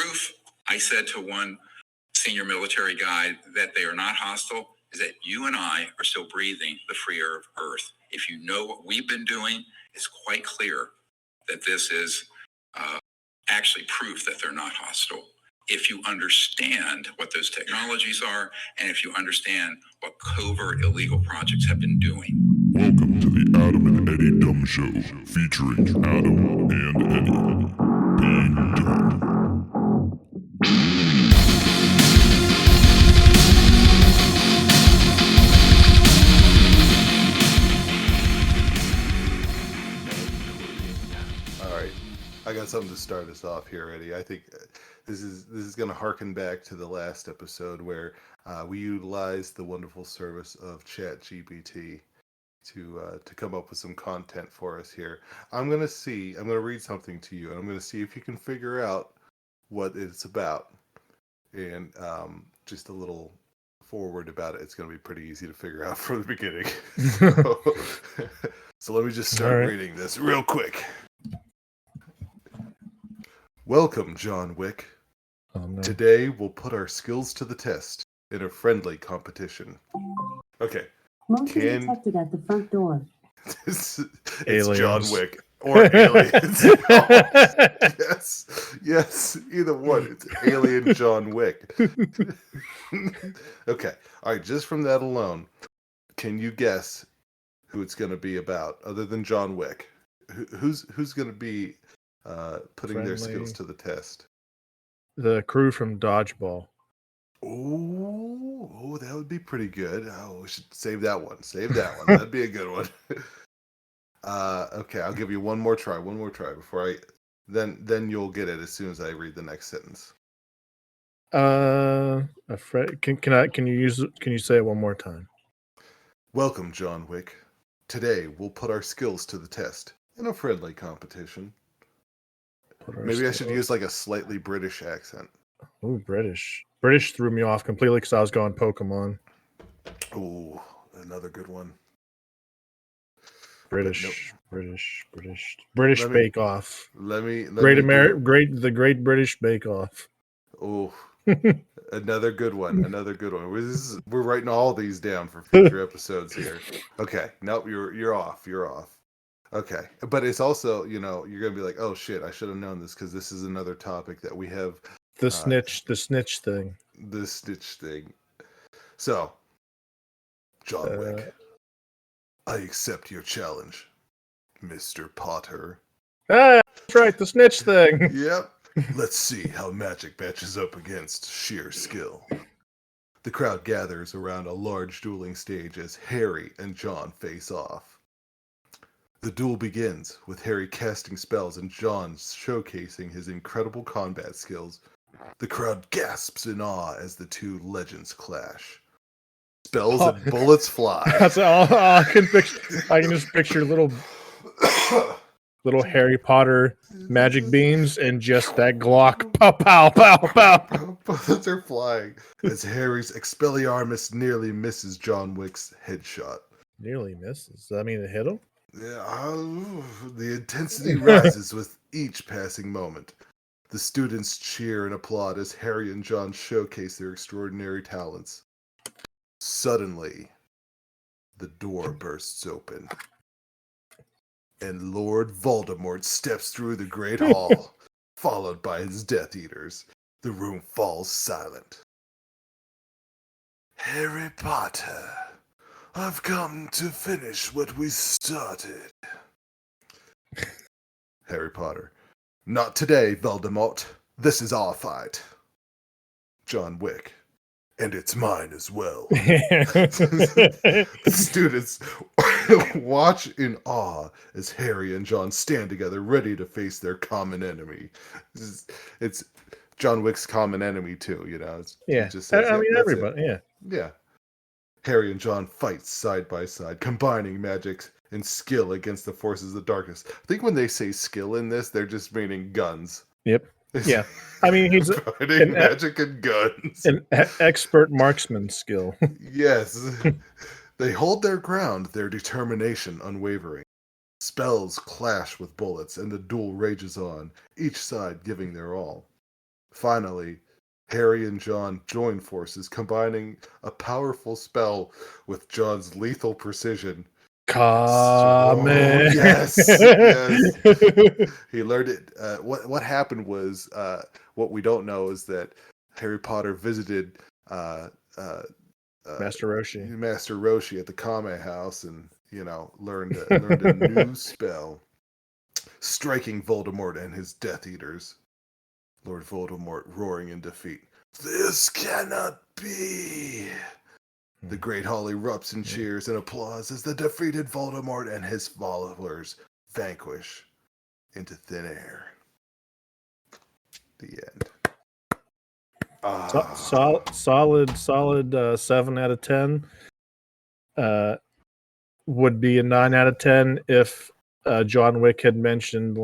proof, I said to one senior military guy, that they are not hostile is that you and I are still breathing the free air of Earth. If you know what we've been doing, it's quite clear that this is actually proof that they're not hostile. If you understand what those technologies are, and if you understand what covert illegal projects have been doing. Welcome to the Adam and Eddie Dumb Show, featuring Adam and Eddie. Being dumb. I got something to start us off here, Eddie. I think this is going to harken back to the last episode where we utilized the wonderful service of ChatGPT to come up with some content for us here. I'm going to read something to you, and I'm going to see if you can figure out what it's about. And just a little forward about it, it's going to be pretty easy to figure out from the beginning. So let me just start reading this real quick. Welcome, John Wick. Oh, no. Today, we'll put our skills to the test in a friendly competition. Okay. Motion detected at the front door. It's Aliens. John Wick. Or aliens. Yes, either one. It's alien John Wick. Okay. All right, just from that alone, can you guess who it's going to be about, other than John Wick? Who's going to be putting their skills to the test? The crew from Dodgeball. Oh, that would be pretty good. Oh, we should save that one. That'd be a good one. Okay, I'll give you one more try before then you'll get it as soon as I read the next sentence. Can you say it one more time? Welcome, John Wick. Today we'll put our skills to the test in a friendly competition. Maybe I should use like a slightly British accent. Oh, British. British threw me off completely because I was going Pokemon. Oh, another good one. British Bake Off. The Great British Bake Off. Oh, another good one. We're writing all these down for future episodes here. Okay, nope, you're off. Okay, but it's also, you're gonna be like, oh shit, I should have known this because this is another topic that we have. The snitch thing. The snitch thing. So, John Wick, I accept your challenge, Mr. Potter. Ah, that's right, the snitch thing. Yep. Let's see how magic matches up against sheer skill. The crowd gathers around a large dueling stage as Harry and John face off. The duel begins with Harry casting spells and John showcasing his incredible combat skills. The crowd gasps in awe as the two legends clash. Spells and bullets fly. That's all I can picture. I can just picture little Harry Potter magic beams and just that Glock. Pow, pow, pow, pow. Bullets are flying as Harry's Expelliarmus nearly misses John Wick's headshot. Nearly misses. Does that mean it hit him? Yeah, the intensity rises with each passing moment. The students cheer and applaud as Harry and John showcase their extraordinary talents. Suddenly, the door bursts open, and Lord Voldemort steps through the Great Hall, followed by his Death Eaters. The room falls silent. Harry Potter, I've come to finish what we started. Harry Potter, not today, Voldemort. This is our fight. John Wick, and it's mine as well. The students watch in awe as Harry and John stand together, ready to face their common enemy. It's John Wick's common enemy too, Everybody, yeah. Yeah. Harry and John fight side by side, combining magic and skill against the forces of darkness. I think when they say skill in this, they're just meaning guns. Yep. Yeah. I mean, he's fighting magic and guns. An expert marksman skill. Yes. They hold their ground, their determination unwavering. Spells clash with bullets, and the duel rages on, each side giving their all. Finally, Harry and John join forces, combining a powerful spell with John's lethal precision. Come. Yes, yes. He learned it. What happened was, what we don't know is that Harry Potter visited Master Roshi. Master Roshi at the Kame house, and learned a new spell, striking Voldemort and his Death Eaters. Lord Voldemort roaring in defeat. This cannot be. The Great Hall erupts in cheers and applause as the defeated Voldemort and his followers vanquish into thin air. The end. Solid 7 out of 10. Would be a 9 out of 10 if John Wick had mentioned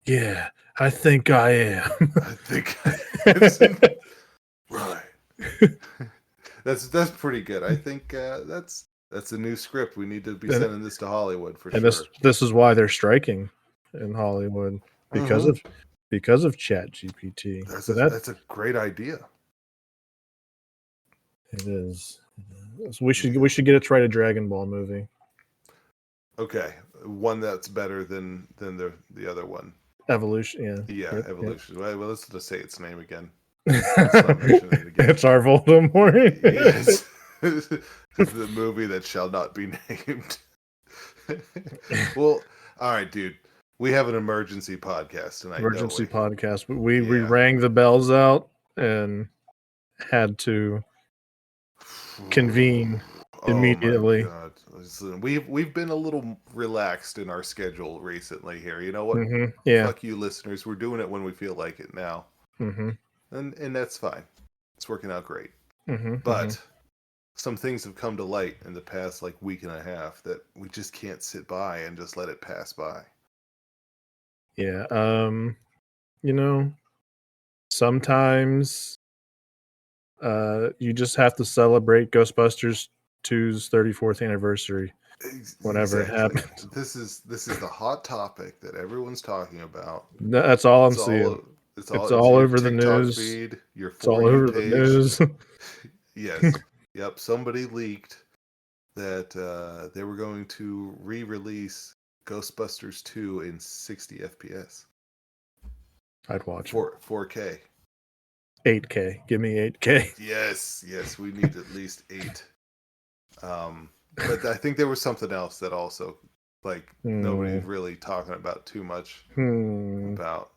yeah, I think I am. I think I right. That's pretty good. I think that's a new script. We need to be sending this to Hollywood for and sure. This is why they're striking in Hollywood because of ChatGPT. That's a great idea. It is. So we should get a try to Dragon Ball movie. Okay, one that's better than the other one. Evolution, yeah. Yep, Evolution. Yep. Well, let's just say its name again. It's our Voldemort. Yes. The movie that shall not be named. Well, all right, dude. We have an emergency podcast tonight. Emergency podcast. We rang the bells out and had to convene immediately. Oh my God. Listen, we've been a little relaxed in our schedule recently here. You know what? Mm-hmm. Yeah. Fuck you, listeners. We're doing it when we feel like it now. Mm-hmm. And that's fine. It's working out great. Mm-hmm. But some things have come to light in the past week and a half that we just can't sit by and just let it pass by. Yeah. Sometimes you just have to celebrate Ghostbusters 2's 34th anniversary whenever it happens. This is the hot topic that everyone's talking about. That's all I'm seeing. It's all over the news. Feed, your it's all over page. the news. Yes. Yep. Somebody leaked that they were going to re-release Ghostbusters 2 in 60 FPS. I'd watch 4K. 8K. Give me 8K. Yes. We need at least 8. But I think there was something else that also nobody's really talking about too much about.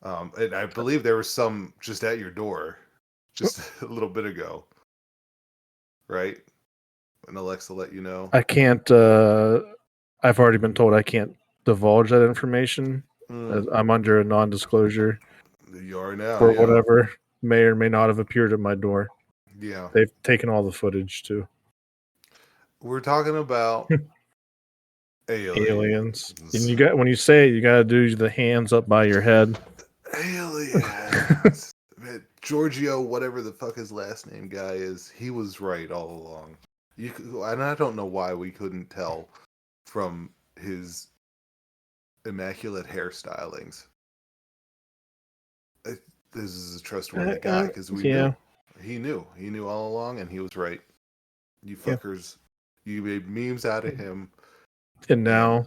And I believe there was some just at your door just a little bit ago, right? And Alexa let you know. I can't. I've already been told I can't divulge that information. I'm under a non-disclosure. You are now. For whatever may or may not have appeared at my door. Yeah. They've taken all the footage too. We're talking about aliens. And when you say it, you gotta do the hands up by your head. Aliens. Giorgio, whatever the fuck his last name guy is, he was right all along. And I don't know why we couldn't tell from his immaculate hairstylings. This is a trustworthy guy because knew. He knew all along, and he was right. You fuckers, you made memes out of him, and now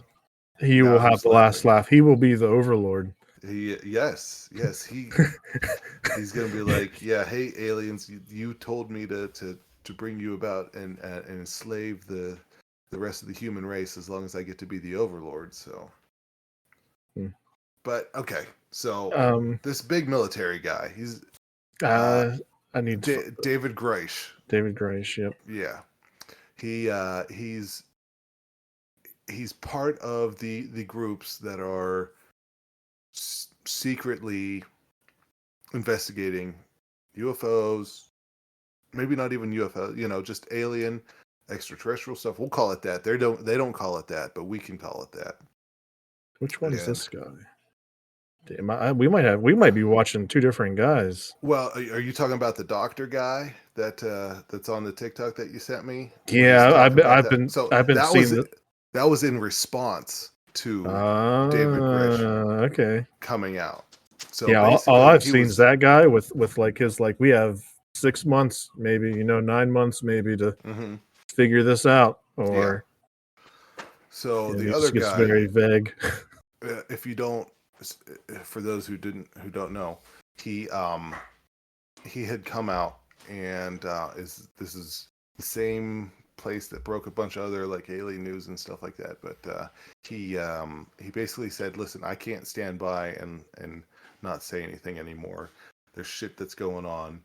he will have the last laugh. He will be the overlord. Yes, he's gonna be like, yeah, hey aliens, you told me to bring you about and enslave the rest of the human race as long as I get to be the overlord. So, but okay, so this big military guy, he's I need David Greisch. David Greisch, yep. Yeah, he's part of the groups that are secretly investigating UFOs, maybe not even UFO, just alien, extraterrestrial stuff. We'll call it that. They don't call it that, but we can call it that. Which one is this guy? Damn, we might be watching two different guys. Well, are you talking about the doctor guy that's on the TikTok that you sent me? Yeah, I've been seeing that was in response to David Greisch okay coming out. So yeah, basically, all I've he seen was is that guy with like his like we have 6 months, maybe 9 months, maybe to Mhm. figure this out, Yeah. or So the he other just gets guy, very vague. if you don't, for those who don't know, he had come out and this is the same place that broke a bunch of other like alien news and stuff like that. But he basically said, "Listen, I can't stand by and not say anything anymore. There's shit that's going on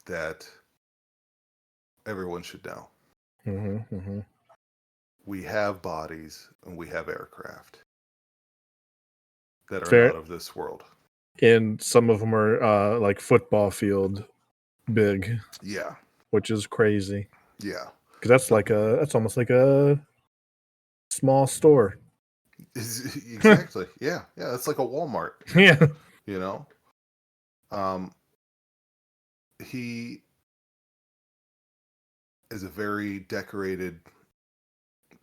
that everyone should know. Mm-hmm. We have bodies and we have aircraft that are Fair, not of this world." and some of them are like football field big, Yeah, which is crazy yeah. because that's almost like a small store. Exactly. Yeah, yeah. It's like a Walmart, Yeah. you know. Um, he is a very decorated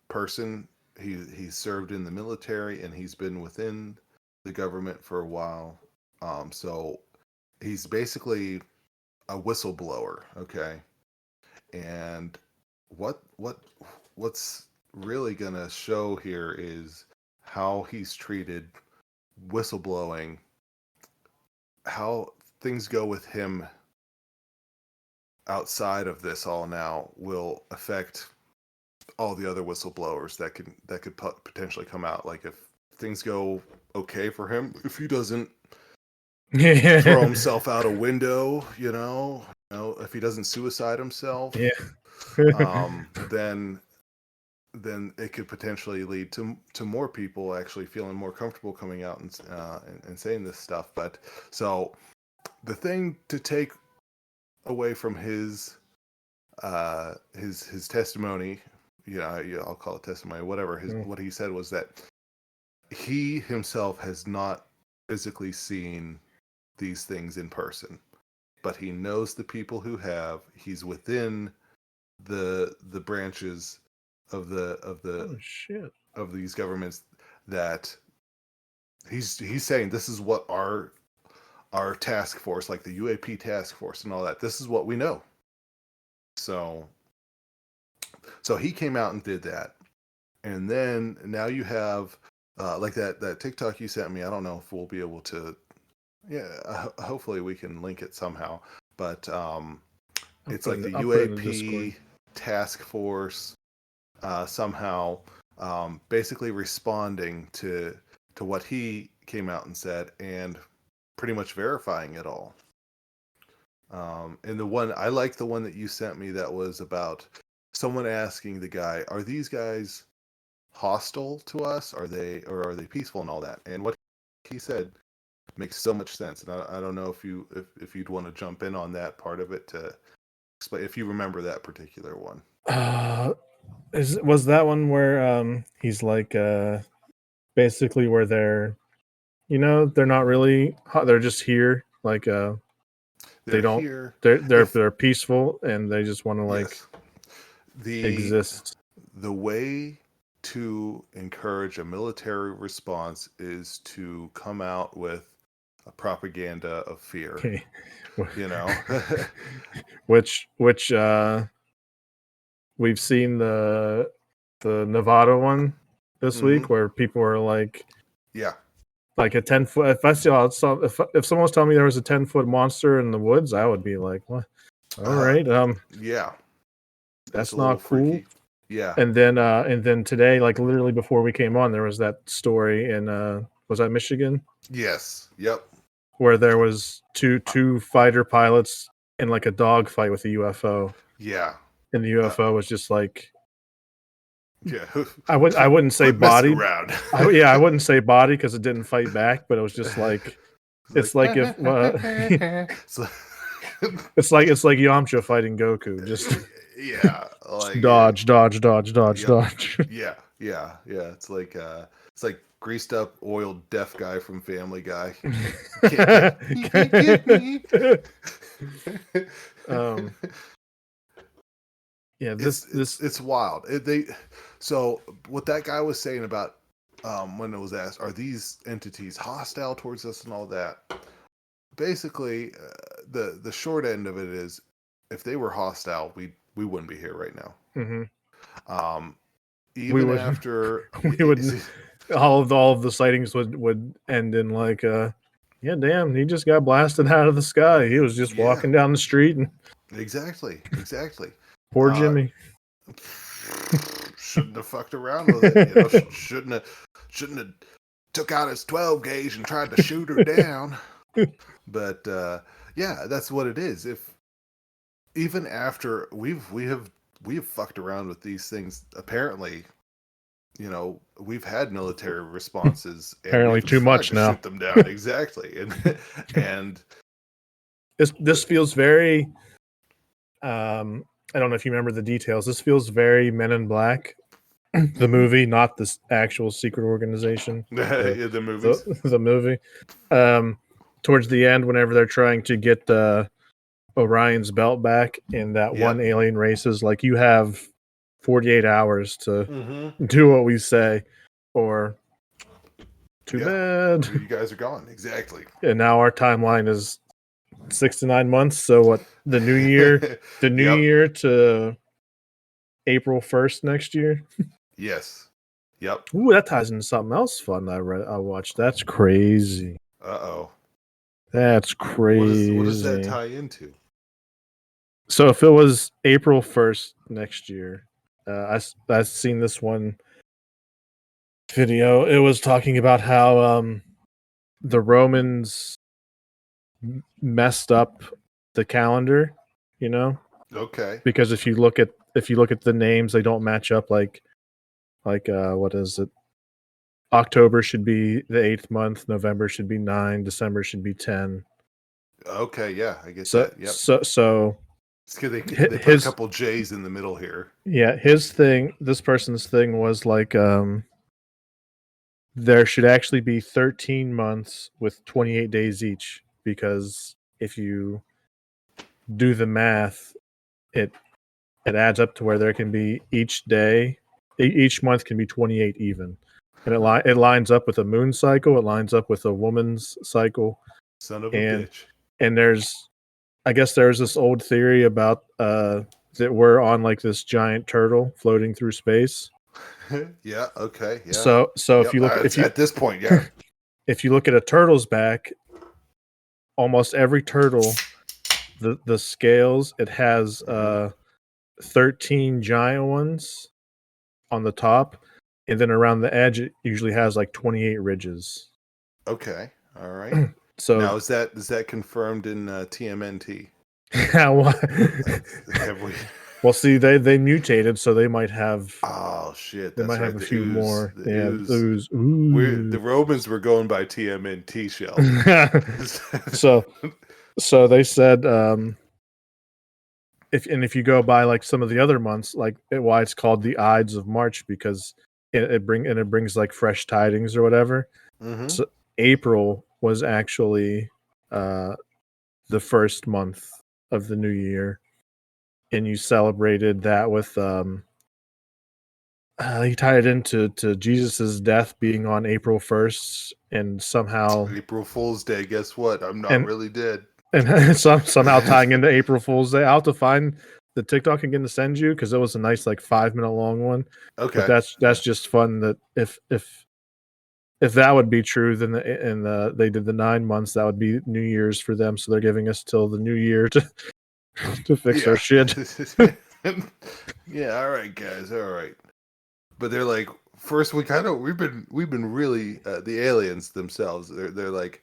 person. He served in the military and he's been within the government for a while. So he's basically a whistleblower. Okay, and what's really gonna show here is how he's treated whistleblowing, how things go with him outside of this all now will affect all the other whistleblowers that could potentially come out. Like if things go okay for him, if he doesn't throw himself out a window, if he doesn't suicide himself, Yeah. then it could potentially lead to more people actually feeling more comfortable coming out and saying this stuff. But so the thing to take away from his testimony, I'll call it testimony, whatever, what he said was that he himself has not physically seen these things in person, but he knows the people who have. He's within the branches of Oh shit. of these governments that he's saying this is what our task force, like the UAP task force and all that, this is what we know. So he came out and did that. And then now you have like that TikTok you sent me. I don't know if we'll be able to. Yeah, hopefully we can link it somehow. But it's like the UAP task force somehow basically responding to what he came out and said and pretty much verifying it all. And I like the one that you sent me that was about someone asking the guy, "Are these guys hostile to us? Are they peaceful and all that?" And what he said makes so much sense. And I don't know if you'd want to jump in on that part of it to explain if you remember that particular one. Was that one where he's like basically where they're not really hot, they're just here like they're peaceful and they just want to like exist. The way to encourage a military response is to come out with a propaganda of fear. Okay. which we've seen the Nevada one this week where people are like, like a 10-foot. If if someone was telling me there was a 10-foot monster in the woods, I would be like, what? All right, that's not cool. Freaky. Yeah. And then today, like literally before we came on, there was that story in was that Michigan? Yes. Yep. Where there was two fighter pilots in like a dog fight with a UFO. Yeah. And the UFO was just like, yeah. I wouldn't say body. I wouldn't say body because it didn't fight back, but it was just like it's like if it's like Yamcha fighting Goku, just like dodge. Yeah. It's like greased up, oiled, deaf guy from Family Guy. Can't get me. Yeah, it's wild. So what that guy was saying about when it was asked, are these entities hostile towards us and all that? Basically, the short end of it is, if they were hostile, we wouldn't be here right now. Mm-hmm. Even after we would, all of the sightings would end in like, yeah, damn, he just got blasted out of the sky. He was just walking down the street and exactly. Poor Jimmy. Shouldn't have fucked around with it. You know, shouldn't have took out his 12 gauge and tried to shoot her down. But yeah, that's what it is. If even after we have fucked around with these things, apparently, you know, we've had military responses. Apparently, too much now. Shoot them down, exactly, and this feels very. I don't know if you remember the details. This feels very Men in Black, the movie, not this actual secret organization. The movies. The movie. Towards the end, whenever they're trying to get Orion's belt back, and that one alien race is like, you have 48 hours to do what we say, or too bad. You guys are gone. Exactly. And now our timeline is 6 to 9 months. So what? The new year, year to April 1st next year. Yes. Yep. Ooh, that ties into something else fun I watched. That's crazy. Uh-oh. That's crazy. What does that tie into? So if it was April 1st next year, I've seen this one video. It was talking about how the Romans messed up the calendar, you know? Okay. Because if you look at the names, they don't match up. Like what is it? October should be the 8th month. November should be 9. December should be 10. Okay, yeah, I guess so, that. Yep. So it's because they put a couple J's in the middle here. Yeah, this person's thing was like, there should actually be 13 months with 28 days each, because if you do the math, it adds up to where there can be each month can be 28 even, and it lines up with a moon cycle. It lines up with a woman's cycle. Son of a bitch. And I guess there's this old theory about that we're on like this giant turtle floating through space. Yeah. Okay. Yeah. So if you look at this point, yeah. If you look at a turtle's back, almost every turtle, the scales, it has 13 giant ones on the top, and then around the edge it usually has like 28 ridges. Okay. All right. So now is that confirmed in TMNT? Have we? Well, see, they mutated, so they might have. Oh shit! They might have a few ooze, more. Yeah, ooze. The Romans were going by TMNT shells. So they said, if you go by like some of the other months, like why it's called the Ides of March, because it brings like fresh tidings or whatever. Mm-hmm. So April was actually the first month of the new year, and you celebrated that with he tied it into Jesus's death being on April 1st, and somehow April Fool's Day. Guess what? I'm not really dead. And somehow tying into April Fool's Day. I'll have to find the TikTok again to send you, because it was a nice like 5-minute long one. Okay, but that's just fun. That if that would be true, then they did the 9 months. That would be New Year's for them. So they're giving us till the new year to fix our shit. Yeah, all right, guys, all right. But they're like, first we've been really the aliens themselves. They're like,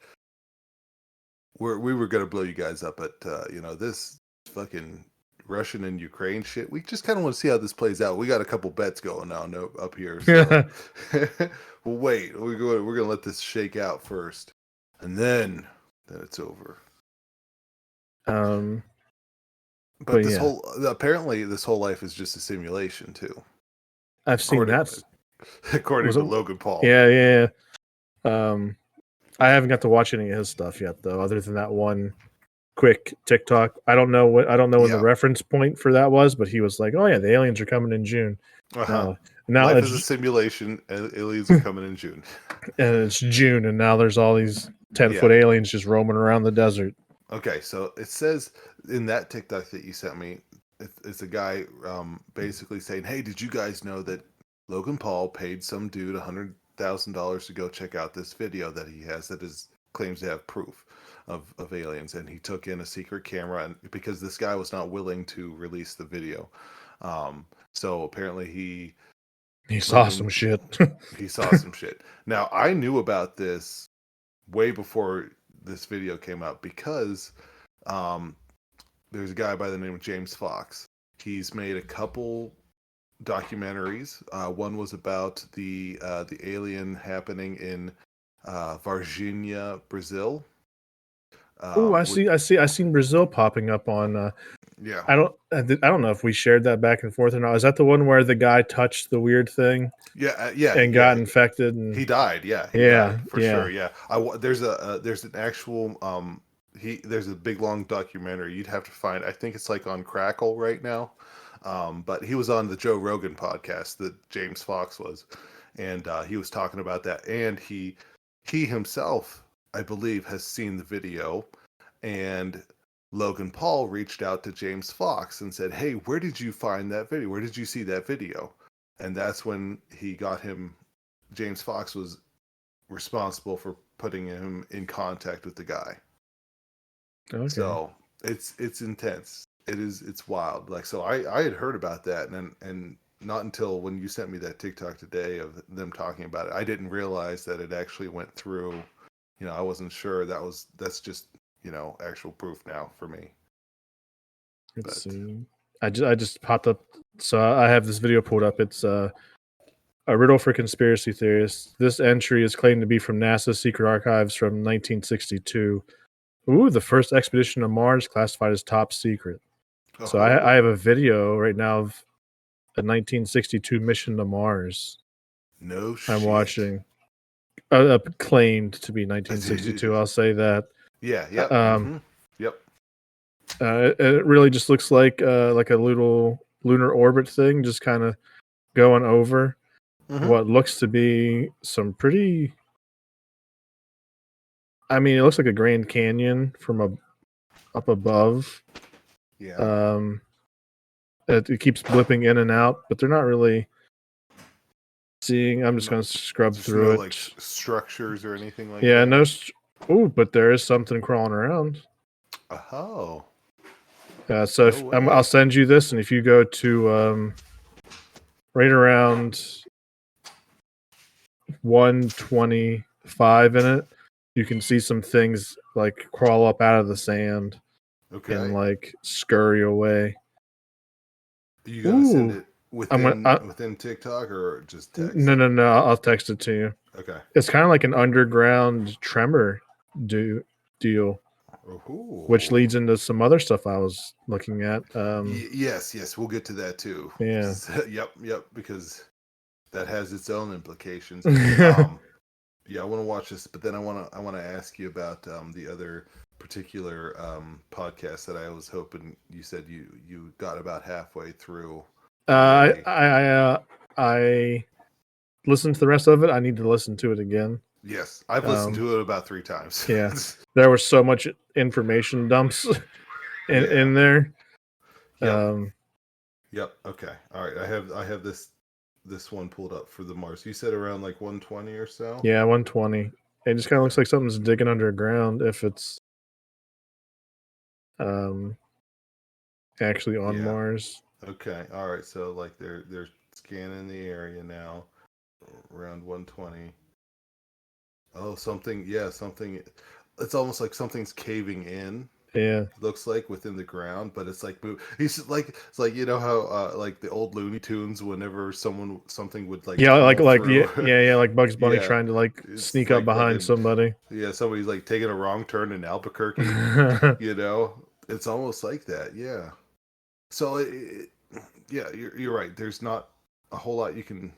we were gonna blow you guys up, but this fucking Russian and Ukraine shit. We just kind of want to see how this plays out. We got a couple bets going on up here. So. Well, wait, we're gonna let this shake out first, and then it's over. But this apparently this whole life is just a simulation too. I've seen that. According to Logan Paul. Yeah. I haven't got to watch any of his stuff yet, though, other than that one quick TikTok. I don't know when the reference point for that was, but he was like, "Oh yeah, the aliens are coming in June." Uh-huh. Now Life is a simulation. Aliens are coming in June. And it's June, and now there's all these 10-foot aliens just roaming around the desert. Okay, so it says in that TikTok that you sent me, it's a guy basically saying, "Hey, did you guys know that Logan Paul paid some dude $100,000 to go check out this video that he has that claims to have proof of aliens, and he took in a secret camera, and because this guy was not willing to release the video, so apparently he saw some shit. He saw some shit. Now I knew about this way before this video came out because there's a guy by the name of James Fox. He's made a couple documentaries. One was about the alien happening in Varginha, Brazil. Oh, I seen Brazil popping up on. Yeah. I don't know if we shared that back and forth or not. Is that the one where the guy touched the weird thing? Yeah, and got infected, and he died. Yeah, he died, for sure. Yeah, there's an actual there's a big long documentary you'd have to find. I think it's like on Crackle right now. But he was on the Joe Rogan podcast that James Fox was, and he was talking about that. And he himself, I believe, has seen the video, and Logan Paul reached out to James Fox and said, "Hey, where did you find that video? Where did you see that video?" And that's when he got him. James Fox was responsible for putting him in contact with the guy. Okay. So it's intense. It's wild. Like, so I had heard about that, and not until when you sent me that TikTok today of them talking about it, I didn't realize that it actually went through. I wasn't sure that's just actual proof now for me. Let's see. I just popped up. So I have this video pulled up. It's a riddle for conspiracy theorists. This entry is claimed to be from NASA's secret archives from 1962. Ooh, the first expedition to Mars classified as top secret. Oh. So I have a video right now of a 1962 mission to Mars. No shit. I'm watching. Claimed to be 1962. I'll say that. Yeah. Yep. Yep. It really just looks like a little lunar orbit thing, just kind of going over what looks to be some pretty. I mean, it looks like a Grand Canyon from up above. Yeah. It keeps blipping in and out, but they're not really seeing. I'm just going to scrub through it. Like structures or anything like that? Yeah, no. But there is something crawling around. Oh. So I'll send you this, and if you go to right around 125 in it, you can see some things like crawl up out of the sand and like scurry away. You gotta send it within TikTok or just text? No. I'll text it to you. Okay. It's kind of like an underground tremor deal. Ooh. Which leads into some other stuff I was looking at. Yes, we'll get to that too. Yeah. Yep, because that has its own implications. I want to watch this, but then I want to ask you about the other particular podcast that I was hoping you said you got about halfway through. I listened to the rest of it. I need to listen to it again. Yes, I've listened to it about 3 times. Yeah, there was so much information dumps in there. Yep. Okay. All right. I have this one pulled up for the Mars. You said around like 120 or so. Yeah, 120. It just kind of looks like something's digging underground. If it's actually on Mars. Okay. All right. So like they're scanning the area now, around 120. Oh, something. It's almost like something's caving in. Yeah, looks like within the ground, but it's like it's like how like the old Looney Tunes, whenever something would like like Bugs Bunny trying to like sneak up behind somebody. Yeah, somebody's like taking a wrong turn in Albuquerque. It's almost like that. Yeah. So you're right. There's not a whole lot you can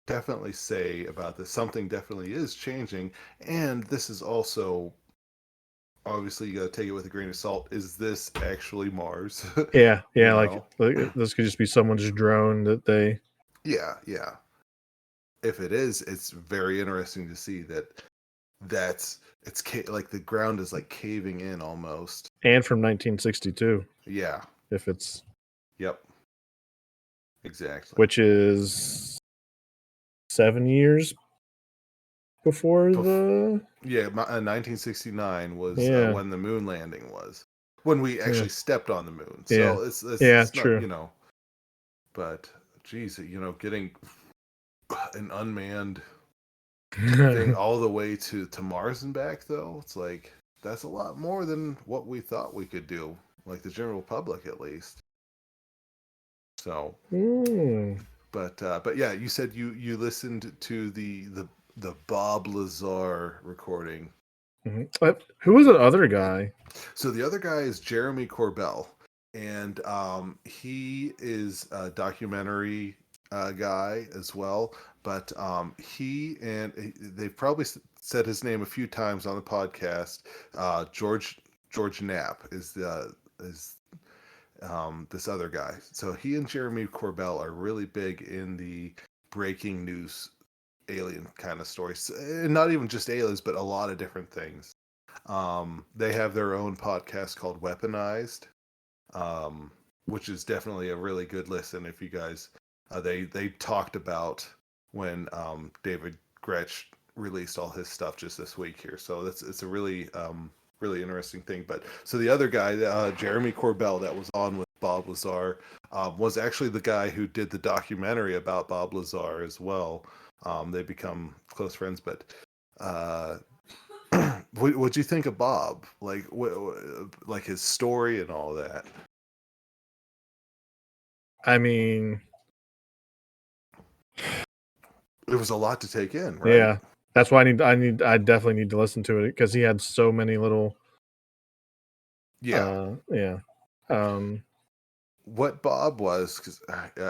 definitely say about this. Something definitely is changing, and this is also. Obviously, you got to take it with a grain of salt. Is this actually Mars? Yeah. Like this could just be someone's drone that they. Yeah. if it is, it's very interesting to see like the ground is like caving in almost. And from 1962. Yeah. If it's. Yep. Exactly. Which is 7 years before the. Yeah, 1969 was Yeah. when the moon landing was. When we actually stepped on the moon. So Yeah. it's true. not, but geez, getting an unmanned thing all the way to Mars and back, though, it's like that's a lot more than what we thought we could do, like the general public at least. So, but yeah, you said you listened to the Bob Lazar recording. Mm-hmm. Who was the other guy? So the other guy is Jeremy Corbell, and he is a documentary guy as well. But they've probably said his name a few times on the podcast. George Knapp is this other guy. So he and Jeremy Corbell are really big in the breaking news alien kind of stories, and not even just aliens, but a lot of different things. They have their own podcast called Weaponized, which is definitely a really good listen. If you guys, they talked about when David Gretsch released all his stuff just this week here, so it's a really really interesting thing. But so the other guy, Jeremy Corbell, that was on with Bob Lazar, was actually the guy who did the documentary about Bob Lazar as well. They become close friends, but what'd you think of Bob? Like, like his story and all that? I mean, it was a lot to take in, right? Yeah, that's why I definitely need to listen to it because he had so many little. Yeah. What Bob was, because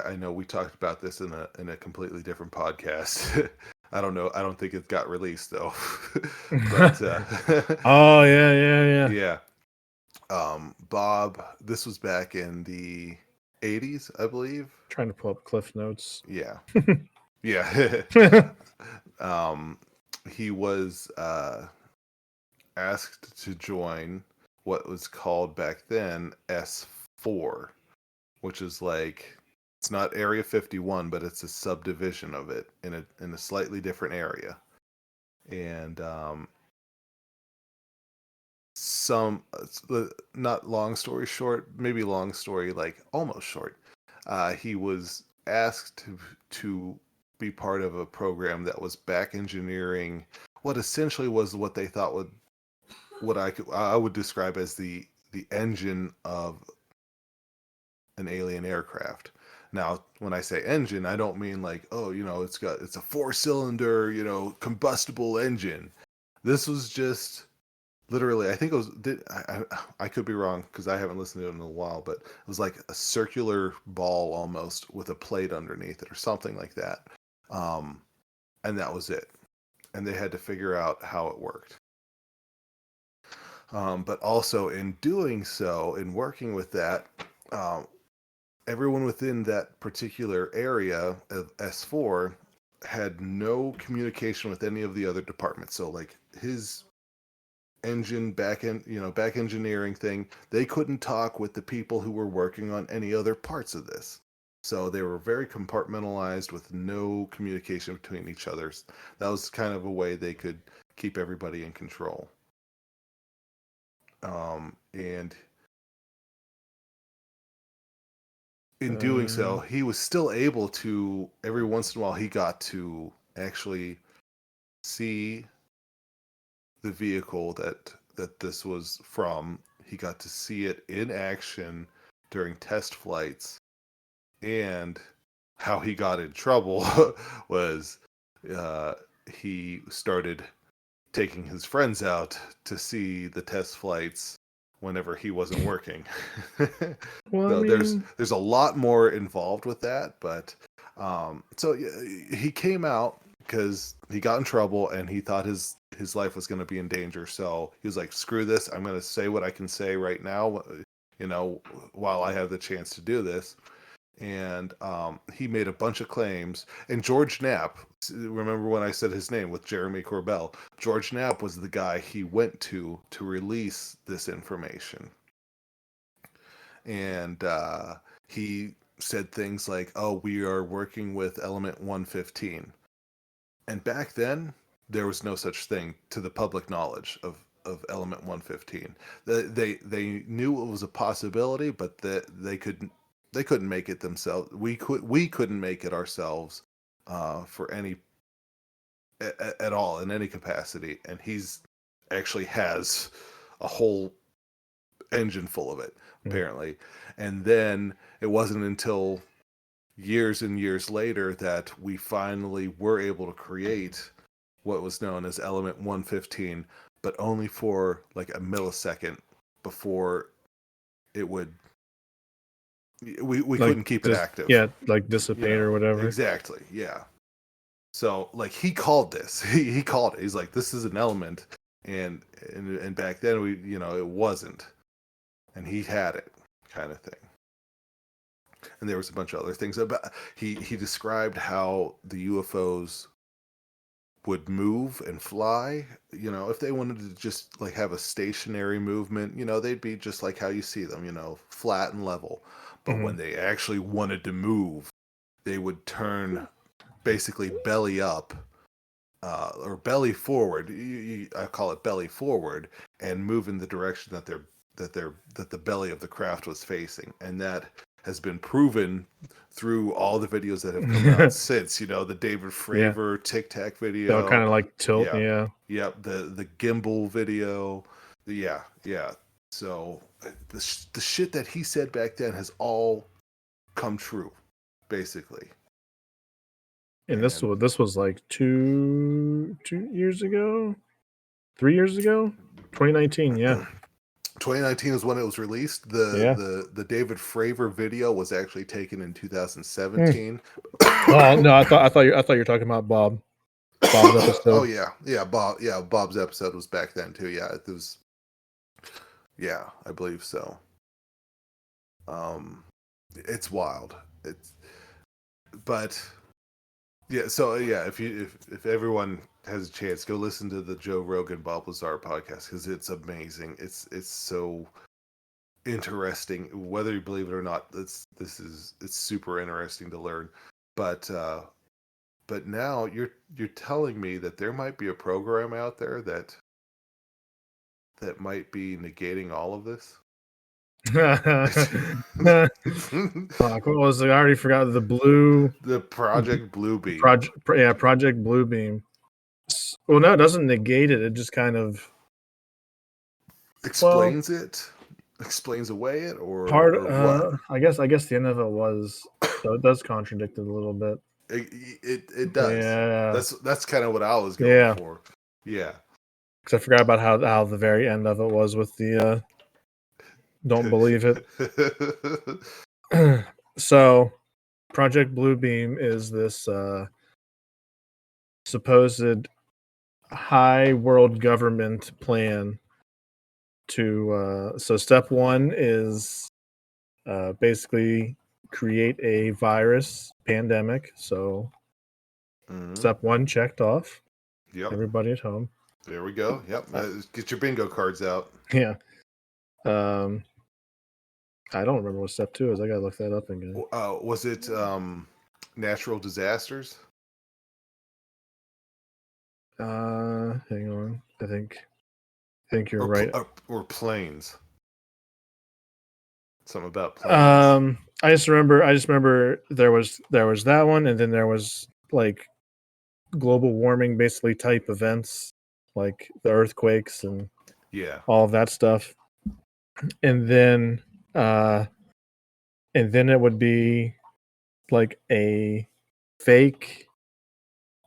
I know we talked about this in a completely different podcast. I don't know. I don't think it got released though. But oh yeah. Yeah. Bob, this was back in the 80s, I believe. Trying to pull up Cliff Notes. Yeah. Yeah. He was asked to join what was called back then S4, which is like, it's not Area 51, but it's a subdivision of it in a slightly different area. And not long story short, maybe long story like almost short. He was asked to be part of a program that was back engineering what essentially was what they thought I would describe as the engine of an alien aircraft. Now, when I say engine, I don't mean like, oh, it's a 4-cylinder, combustible engine. This was just literally, I think it was, I could be wrong because I haven't listened to it in a while, but it was like a circular ball almost with a plate underneath it or something like that. And that was it. And they had to figure out how it worked. But also in doing so, in working with that, everyone within that particular area of S4 had no communication with any of the other departments. So like his back engineering thing, they couldn't talk with the people who were working on any other parts of this. So they were very compartmentalized with no communication between each other. That was kind of a way they could keep everybody in control. And in doing so, he was still able to, every once in a while, he got to actually see the vehicle that this was from. He got to see it in action during test flights. And how he got in trouble was he started taking his friends out to see the test flights whenever he wasn't working. Well, there's a lot more involved with that, but so he came out because he got in trouble and he thought his life was going to be in danger. So he was like, screw this, I'm going to say what I can say right now, while I have the chance to do this. and he made a bunch of claims. And George Knapp, remember when I said his name with Jeremy Corbell? George Knapp was the guy he went to release this information. And he said things like, "Oh, we are working with Element 115." And back then, there was no such thing to the public knowledge of Element 115. They knew it was a possibility, but they couldn't make it themselves. We couldn't make it ourselves for any at all in any capacity. And he's actually has a whole engine full of it, apparently. And then it wasn't until years and years later that we finally were able to create what was known as Element 115, but only for like a millisecond before it would we like couldn't keep it active. Yeah, like dissipate or whatever. Exactly. Yeah. So like he called this. He called it. He's like, this is an element, and back then we it wasn't, and he had it, kind of thing. And there was a bunch of other things about he described how the UFOs would move and fly. If they wanted to just like have a stationary movement, they'd be just like how you see them, flat and level. But when they actually wanted to move, they would turn basically belly up or belly forward. I call it belly forward, and move in the direction that the belly of the craft was facing, and that has been proven through all the videos that have come out since. The David Fravor Tic Tac video. They'll kind of like tilt. Yeah. Yep. The gimbal video. Yeah. So the shit that he said back then has all come true, basically. And this was like 2 years ago, 3 years ago, 2019. Yeah. 2019 is when it was released. The David Fravor video was actually taken in 2017. Oh no, I thought you were talking about Bob's episode. Oh yeah, Bob's episode was back then too. Yeah, it was. Yeah, I believe so. It's wild. If everyone has a chance, go listen to the Joe Rogan Bob Lazar podcast, because it's amazing. It's so interesting, whether you believe it or not. It's super interesting to learn. But now you're telling me that there might be a program out there that might be negating all of this. Fuck, what was it? I already forgot the Project Bluebeam. Project Bluebeam. Well, no, it doesn't negate it. It just kind of explains away it, or what? I guess the end of it was, so it does contradict it a little bit. It does. Yeah. That's kind of what I was going for. Yeah. Because I forgot about how the very end of it was with the don't believe it. So, Project Bluebeam is this supposed high world government plan to. So, step one is basically create a virus pandemic. So, step one checked off. Yep. Everybody at home. There we go. Yep. Get your bingo cards out. Yeah. I don't remember what step 2 is. I gotta look that up again. Was it natural disasters? Hang on. I think you're right. Or planes. Something about planes. I just remember there was that one, and then there was like global warming basically type events, like the earthquakes and all of that stuff. And then it would be like a fake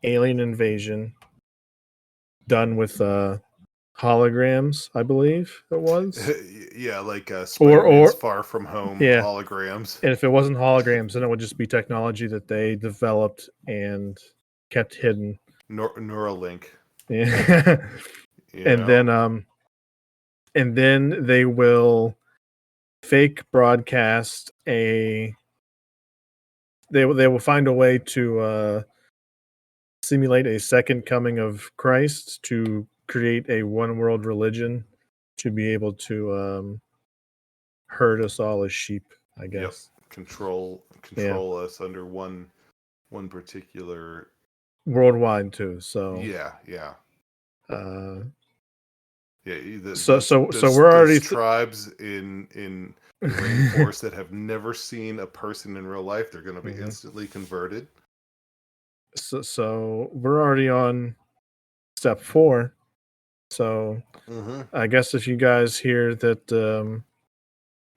alien invasion done with holograms, I believe it was. Yeah, like Spider-Man's Far From Home holograms. And if it wasn't holograms, then it would just be technology that they developed and kept hidden. Neuralink. Yeah. And then they will fake broadcast a they will find a way to simulate a second coming of Christ to create a one world religion to be able to herd us all as sheep, I guess. Yep. Control us under one particular worldwide too. So yeah. So we're already tribes in the rainforest that have never seen a person in real life. They're going to be instantly converted. So we're already on step 4. So I guess if you guys hear that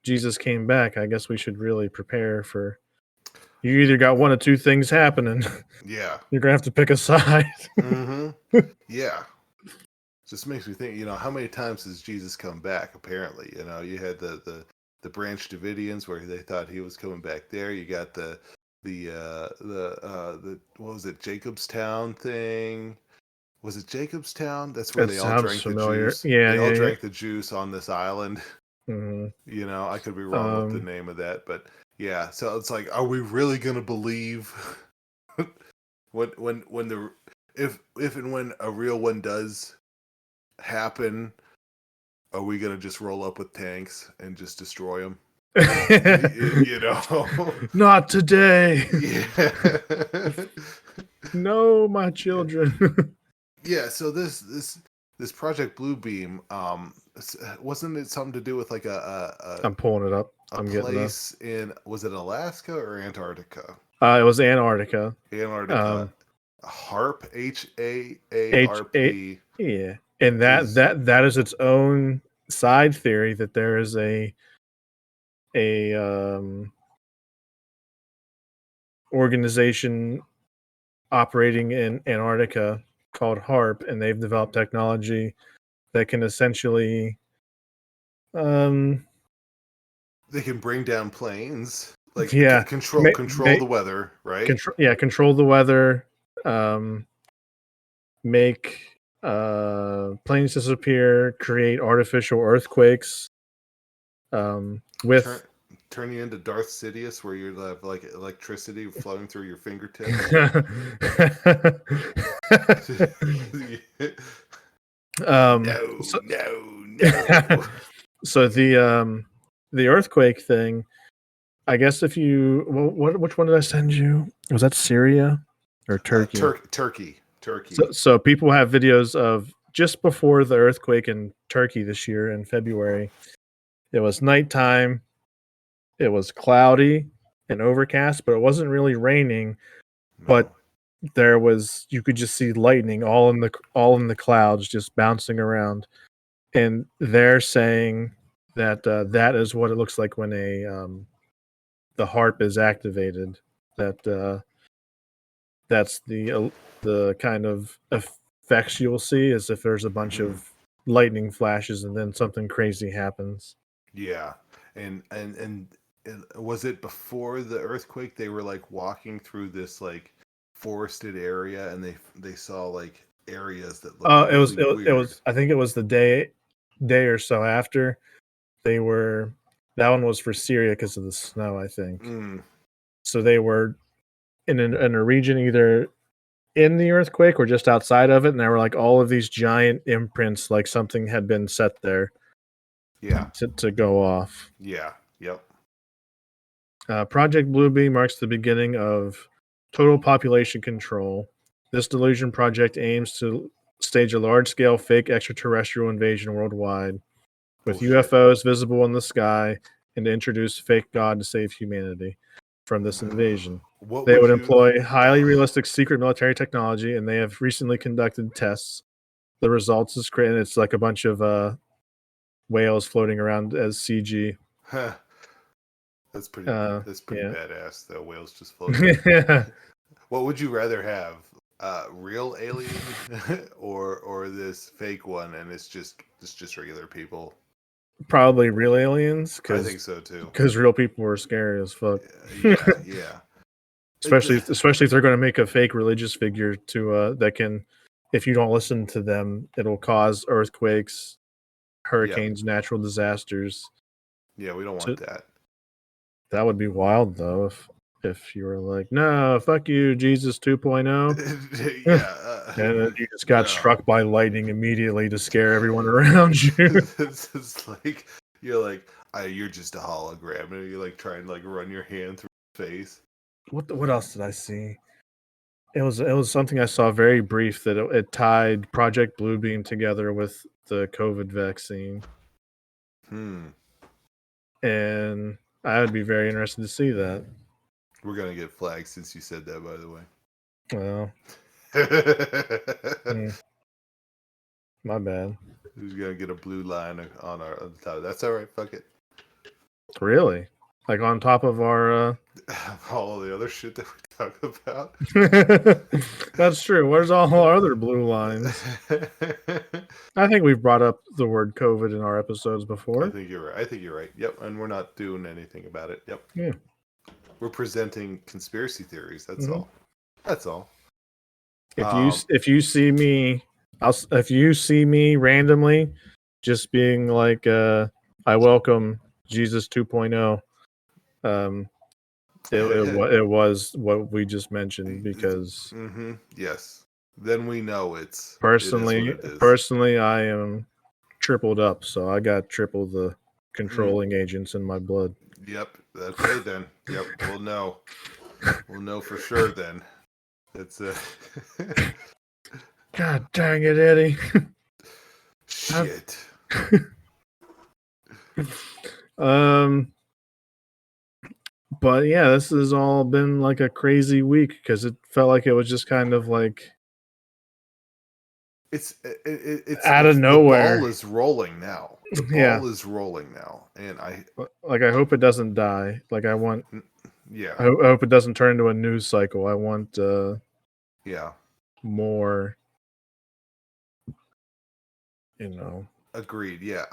Jesus came back, I guess we should really prepare for. You either got one of two things happening. Yeah, you're gonna have to pick a side. Yeah. Just makes me think, how many times has Jesus come back? Apparently, you had the Branch Davidians where they thought he was coming back there. You got the what was it, Jacobstown thing? Was it Jacobstown? That's where they all drank familiar. the juice. Yeah, they all drank the juice on this island. I could be wrong with the name of that, but yeah. So it's like, are we really gonna believe when a real one does happen? Are we gonna just roll up with tanks and just destroy them? Not today. Yeah. No, my children. Yeah. So this Project Bluebeam, wasn't it something to do with like a I'm pulling it up. A place in, was it Alaska or Antarctica? It was Antarctica. Antarctica. HARP, HAARP. Yeah, and that is its own side theory that there is a organization operating in Antarctica called HARP, and they've developed technology that can essentially they can bring down planes, like control the weather, right? Control the weather, make planes disappear, create artificial earthquakes, with turn you into Darth Sidious, where you have like electricity flowing through your fingertips. No. So the earthquake thing, I guess if you which one did I send you? Was that Syria or Turkey? Turkey. So people have videos of just before the earthquake in Turkey this year in February. It was nighttime. It was cloudy and overcast, but it wasn't really raining. No. But you could just see lightning all in the clouds just bouncing around. And they're saying that that is what it looks like when the HARP is activated. That's the kind of effects you'll see, as if there's a bunch of lightning flashes and then something crazy happens. Yeah, and was it before the earthquake? They were like walking through this like forested area, and they saw like areas that looked. It was. I think it was the day or so after. That one was for Syria because of the snow, I think. So they were in a region either in the earthquake or just outside of it, and there were like all of these giant imprints, like something had been set there. Yeah. To go off. Yeah. Yep. Project Bluebeam marks the beginning of total population control. This delusion project aims to stage a large-scale fake extraterrestrial invasion worldwide, with UFOs visible in the sky, and to introduce a fake god to save humanity from this invasion. They would employ highly realistic secret military technology, and they have recently conducted tests. The results is great, and it's like a bunch of whales floating around as CG. Huh. That's pretty badass, though. Whales just floating. What would you rather have? Real alien or this fake one, and it's just regular people? Probably real aliens. I think so too. Because real people are scary as fuck. Yeah. Especially if they're going to make a fake religious figure that can, if you don't listen to them, it'll cause earthquakes, hurricanes, natural disasters. Yeah, we don't want that. That would be wild, though. if you were like, no, fuck you, Jesus 2.0. Yeah. And then you just got no. struck by lightning immediately to scare everyone around you. It's like you're like, you're just a hologram, and you're like trying to like run your hand through his face. What else did I see? It was something I saw very brief that it tied Project Bluebeam together with the COVID vaccine. And I would be very interested to see that. We're gonna get flagged since you said that, by the way. Well, my bad. Who's gonna get a blue line on the top? That's all right. Fuck it. Really? Like on top of our all the other shit that we talk about. That's true. Where's all our other blue lines? I think we've brought up the word COVID in our episodes before. I think you're right. Yep, and we're not doing anything about it. Yep. Yeah. We're presenting conspiracy theories. That's all. That's all. If you see me randomly just being like I welcome Jesus 2.0, it was what we just mentioned because yes, then we know it's personally I am tripled up, so I got triple the controlling agents in my blood. Yep. Okay then. Yep. We'll know for sure then. That's God dang it, Eddie. Shit. But yeah, this has all been like a crazy week because it felt like it was just kind of like it's out of nowhere. The ball is rolling now. The ball is rolling now, and I hope it doesn't die. Like I want, yeah. I hope it doesn't turn into a news cycle. I want more. Agreed. Yeah,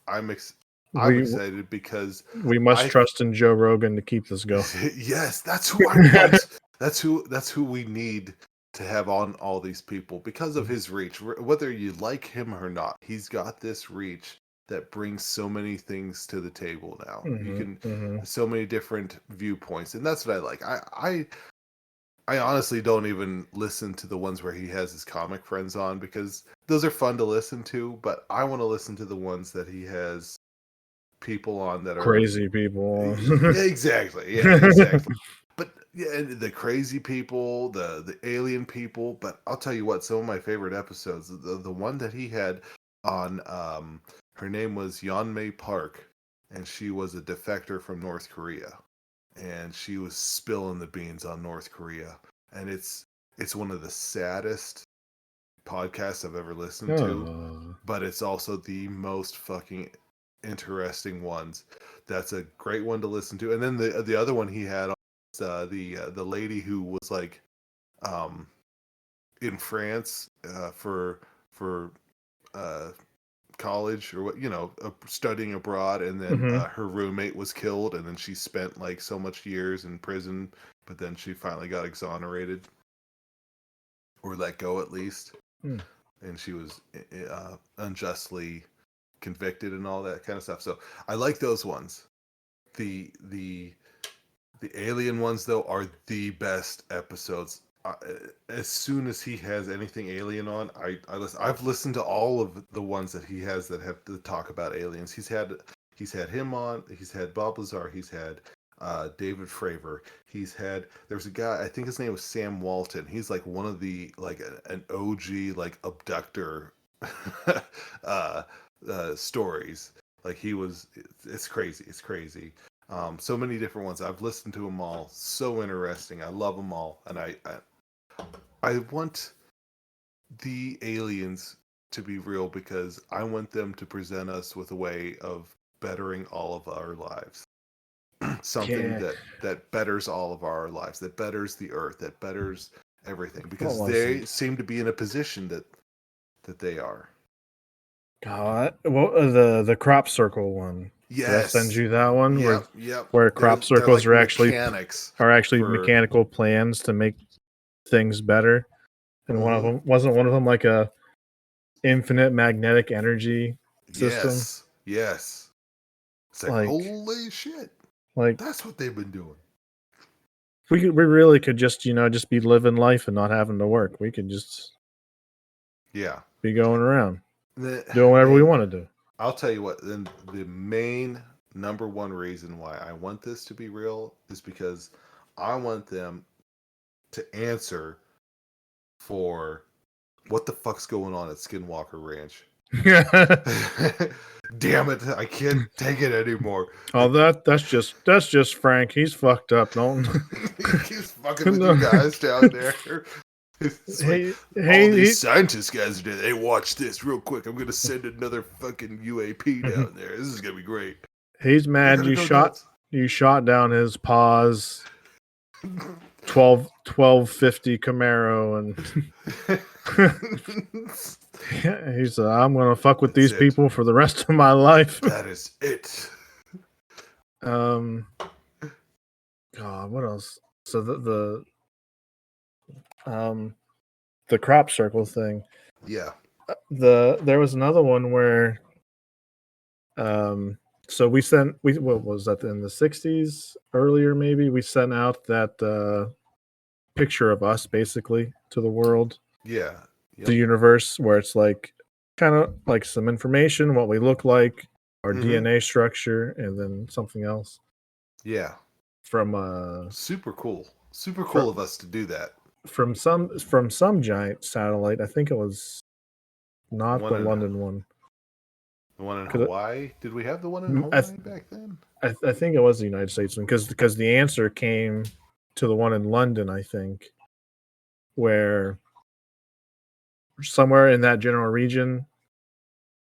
I'm excited because we must trust in Joe Rogan to keep this going. Yes, that's who I want. That's who we need to have on all these people because of his reach. Whether you like him or not, he's got this reach that brings so many things to the table now. You can so many different viewpoints, and that's what I like. I honestly don't even listen to the ones where he has his comic friends on because those are fun to listen to, but I want to listen to the ones that he has people on that are crazy people. Exactly. Yeah, exactly. But yeah, the crazy people, the alien people, but I'll tell you what, some of my favorite episodes, the one that he had on her name was Yeonmei Park, and she was a defector from North Korea. And she was spilling the beans on North Korea, and it's one of the saddest podcasts I've ever listened to, but it's also the most fucking interesting ones. That's a great one to listen to. And then the other one he had was the lady who was like in France for college or studying abroad, and then her roommate was killed, and then she spent like so much years in prison, but then she finally got exonerated or let go at least, and she was unjustly convicted and all that kind of stuff. So I like those ones. The alien ones though are the best episodes. As soon as he has anything alien on, I listen. I've listened to all of the ones that he has that have to talk about aliens. He's had him on. He's had Bob Lazar. He's had David Fravor. There was a guy, I think his name was Sam Walton. He's like one of the like an OG like abductor stories. Like it's crazy. It's crazy. So many different ones. I've listened to them all. So interesting. I love them all, and I want the aliens to be real because I want them to present us with a way of bettering all of our lives. Something that betters all of our lives, that betters the earth, that betters everything, because they seem to be in a position that they are. God, the crop circle one. Yes. Did I send you that one? Yep. Where crop circles like are actually mechanical plans to make things better. And wasn't one of them like a infinite magnetic energy system? Yes. It's like holy shit. Like that's what they've been doing. We really could just be living life and not having to work. We could just be going around doing whatever we want to do. I'll tell you what. Then the main number one reason why I want this to be real is because I want them to answer for what the fuck's going on at Skinwalker Ranch. Damn it! I can't take it anymore. Oh, that's just Frank. He's fucked up. Don't. He's fucking with you guys down there. All these scientist guys are there. Hey, watch this real quick. I'm gonna send another fucking UAP down there. This is gonna be great. He's mad you shot down his paws. 1250 Camaro, and he said, "I'm gonna fuck with these people for the rest of my life." That is it. God, what else? So the crop circle thing. Yeah. There was another one where, so what was that in the 60s earlier? Maybe we sent out that picture of us basically to the world. Yeah. Yep. The universe, where it's like kind of like some information, what we look like, our DNA structure, and then something else. Yeah. From super cool of us to do that. From some giant satellite. I think it was not the London one. The one in Hawaii? Did we have the one in Hawaii back then? I think it was the United States one, because the answer came to the one in London, I think, where somewhere in that general region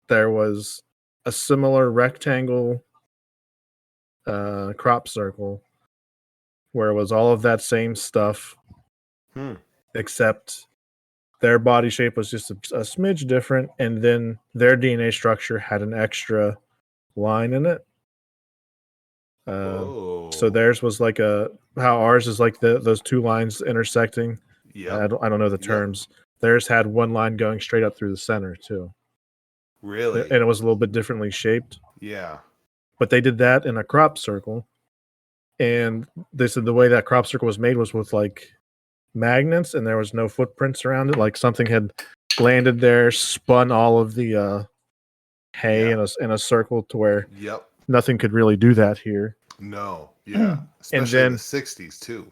there was a similar rectangle crop circle where it was all of that same stuff, except their body shape was just a smidge different, and then their DNA structure had an extra line in it. So theirs was like how ours is like those two lines intersecting. Yeah, I don't know the terms. Yep. Theirs had one line going straight up through the center too. Really? And it was a little bit differently shaped. Yeah. But they did that in a crop circle, and they said the way that crop circle was made was with like magnets, and there was no footprints around it. Like something had landed there, spun all of the hay in a circle to where nothing could really do that here. No, yeah, especially in the 60s too.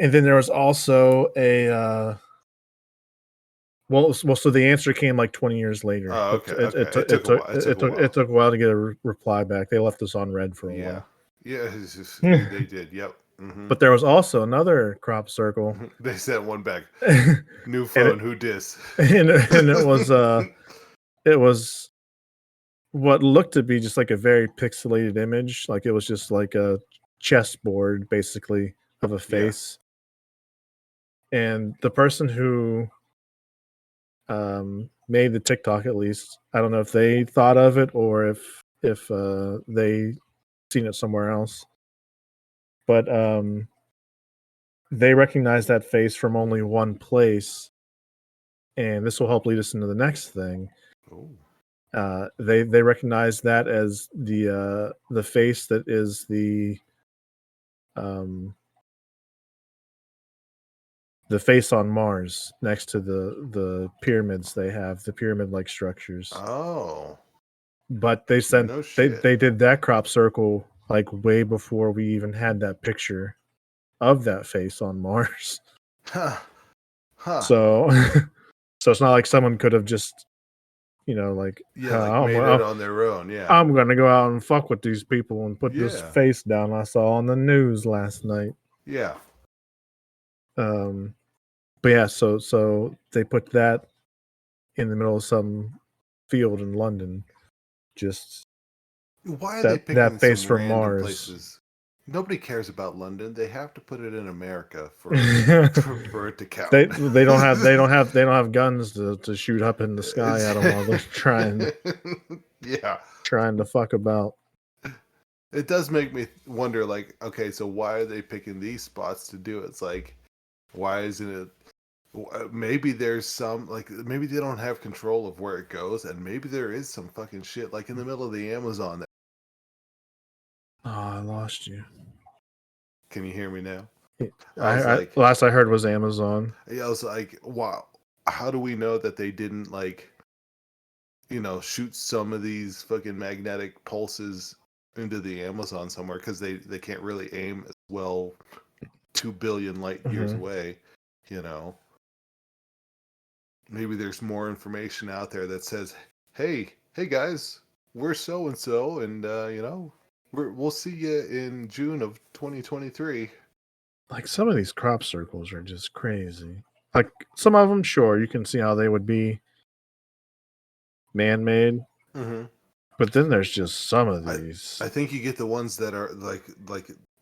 And then there was also a so the answer came like 20 years later. Oh, okay. It took a while to get a reply back. They left us on red for a while. Yeah, they did. Yep. Mm-hmm. But there was also another crop circle. They sent one back. New phone, who dis? And it was what looked to be just like a very pixelated image. Like it was just like a chessboard, basically, of a face. Yeah. And the person who made the TikTok, at least, I don't know if they thought of it or if they seen it somewhere else. But they recognized that face from only one place, and this will help lead us into the next thing. They recognize that as the face that is the face on Mars next to the pyramids. They have the pyramid-like structures. Oh, but they sent they did that crop circle like way before we even had that picture of that face on Mars. So it's not like someone could have just, made it on their own. Yeah, I'm gonna go out and fuck with these people and put this face down I saw on the news last night. Yeah. But yeah, so they put that in the middle of some field in London. Just why are they picking that face from Mars? Places? Nobody cares about London. They have to put it in America for it to count. They don't have guns to shoot up in the sky at them while they're trying to fuck about. It does make me wonder, like, okay, so why are they picking these spots to do it? It's like, why isn't it? Maybe there's some, like, maybe they don't have control of where it goes, and maybe there is some fucking shit like in the middle of the Amazon. Oh, I lost you. Can you hear me now? Last I heard was Amazon. Yeah, I was like, wow, how do we know that they didn't like, shoot some of these fucking magnetic pulses into the Amazon somewhere because they can't really aim as well 2 billion light years away, Maybe there's more information out there that says, hey guys, we're so and so, and we'll see you in June of 2023. Like some of these crop circles are just crazy. Like some of them, sure, you can see how they would be man-made. Mm-hmm. But then there's just some of these. I think you get the ones that are like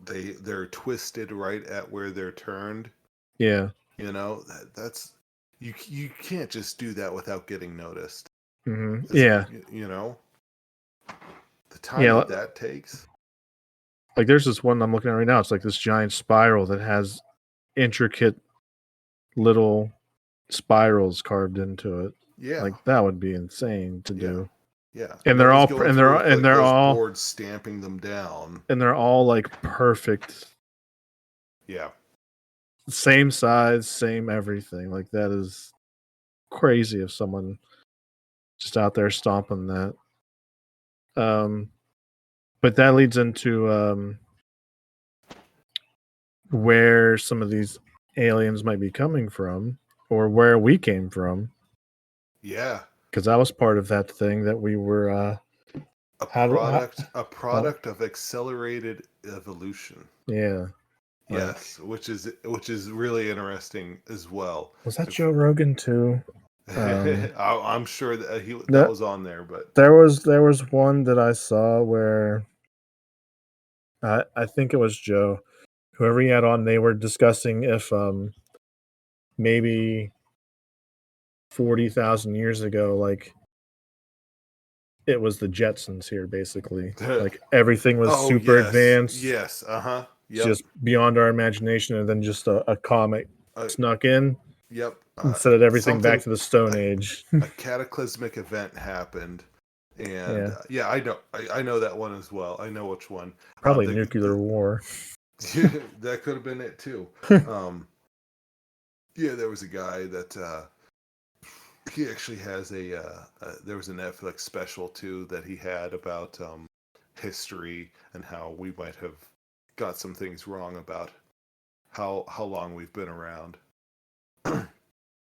they're twisted right at where they're turned. Yeah. That's you can't just do that without getting noticed. Mm-hmm. Yeah. The time that takes. Like there's this one I'm looking at right now. It's like this giant spiral that has intricate little spirals carved into it. Yeah. Like that would be insane to do. Yeah. And they're all boards stamping them down. And they're all like perfect. Yeah. Same size, same everything. Like that is crazy if someone just out there stomping that. But that leads into where some of these aliens might be coming from, or where we came from. Yeah, because that was part of that thing that we were a product of accelerated evolution. Yeah. Yes, which is really interesting as well. Was that Joe Rogan too? I'm sure that was on there, but there was one that I saw where I think it was Joe, whoever he had on. They were discussing if maybe 40,000 years ago, like it was the Jetsons here, basically. Like everything was super advanced. Yes, Yep. Just beyond our imagination, and then just a comet snuck in. Yep. And set everything back to the Stone Age. A cataclysmic event happened, and I know that one as well. I know which one. Probably nuclear war. That could have been it too. There was a guy that he actually has there was a Netflix special too that he had about history and how we might have got some things wrong about how long we've been around. And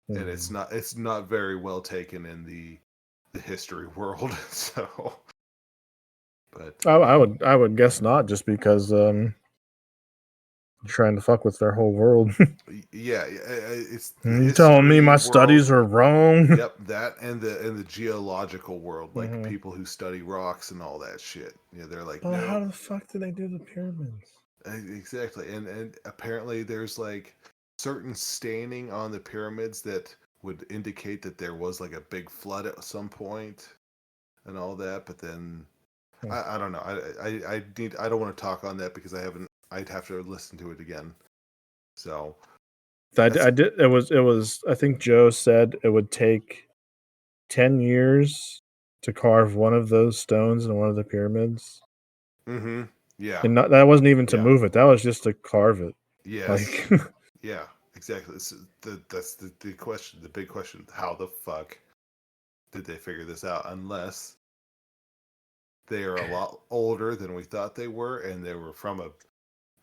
it's not very well taken in the history world. So, but I would guess not, just because trying to fuck with their whole world. It's you telling me my studies are wrong. Yep, that and the geological world, like people who study rocks and all that shit. They're like, no. How the fuck did they do the pyramids? Exactly, and apparently there's like certain staining on the pyramids that would indicate that there was like a big flood at some point and all that. But then I don't know. I don't want to talk on that because I'd have to listen to it again. So I did. It was. I think Joe said it would take 10 years to carve one of those stones in one of the pyramids. Mm-hmm. Yeah. And that wasn't even to move it. That was just to carve it. Yes. Yeah. Exactly. That's the question. The big question: how the fuck did they figure this out? Unless they are a lot older than we thought they were, and they were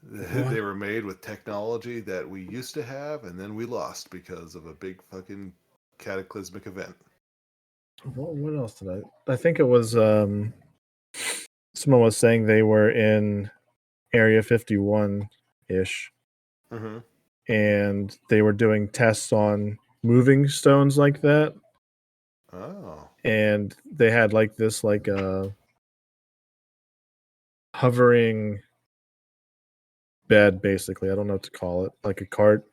they were made with technology that we used to have, and then we lost because of a big fucking cataclysmic event. What else did I think it was someone was saying they were in Area 51-ish. Mm-hmm. And they were doing tests on moving stones like that. Oh. And they had like this hovering bed, basically. I don't know what to call it, like a cart.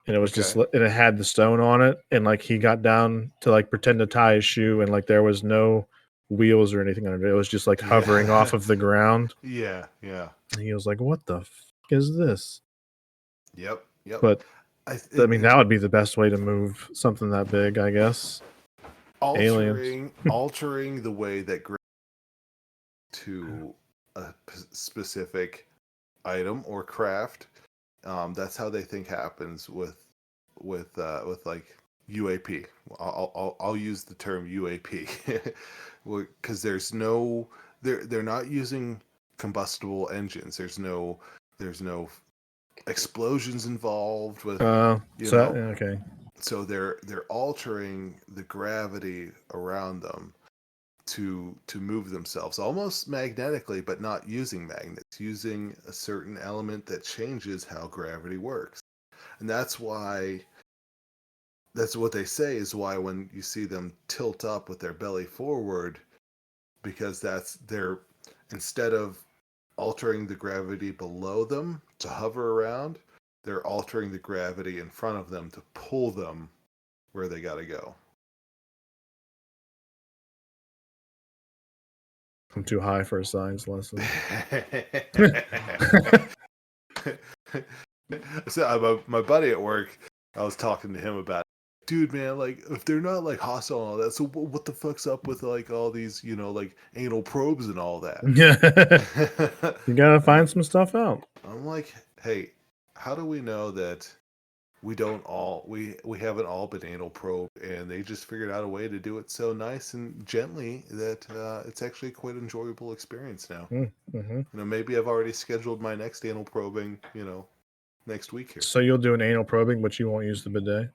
And it was just, and it had the stone on it. And like he got down to like pretend to tie his shoe, and like there was no wheels or anything on it. It was just like hovering off of the ground. Yeah. And he was like, "What the f is this?" Yep. But I mean, that would be the best way to move something that big, I guess. Altering the way that to a specific item or craft That's how they think happens with like UAP. I'll use the term UAP because they're not using combustible engines. There's no explosions involved with okay. So they're altering the gravity around them to move themselves almost magnetically, but not using magnets, using a certain element that changes how gravity works. And that's what they say is why when you see them tilt up with their belly forward, because instead of altering the gravity below them to hover around, they're altering the gravity in front of them to pull them where they got to go. I'm too high for a science lesson. So my buddy at work, I was talking to him about it. Dude, man, like if they're not like hostile and all that, so what the fuck's up with like all these, like anal probes and all that? You gotta find some stuff out. I'm like, hey, how do we know that we haven't all been anal probed, and they just figured out a way to do it so nice and gently that it's actually quite an enjoyable experience now. Mm-hmm. Maybe I've already scheduled my next anal probing, next week here. So you'll do an anal probing, but you won't use the bidet?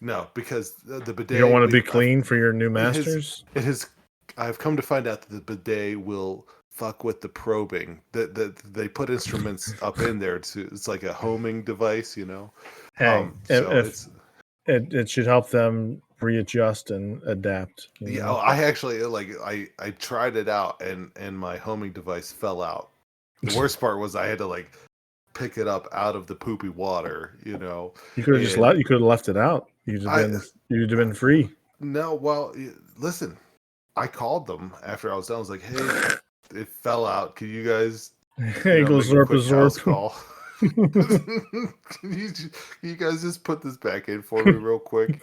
No, because the bidet. You don't want to be clean for your new masters? I've come to find out that the bidet will fuck with the probing. That they put instruments up in there it's like a homing device, Hey, it should help them readjust and adapt. Yeah, I actually I tried it out and my homing device fell out. The worst part was I had to pick it up out of the poopy water. You could have you could have left it out. You'd have been free. No, well, listen, I called them after I was done. I was like, hey, it fell out. Can you guys call? Can you guys just put this back in for me real quick?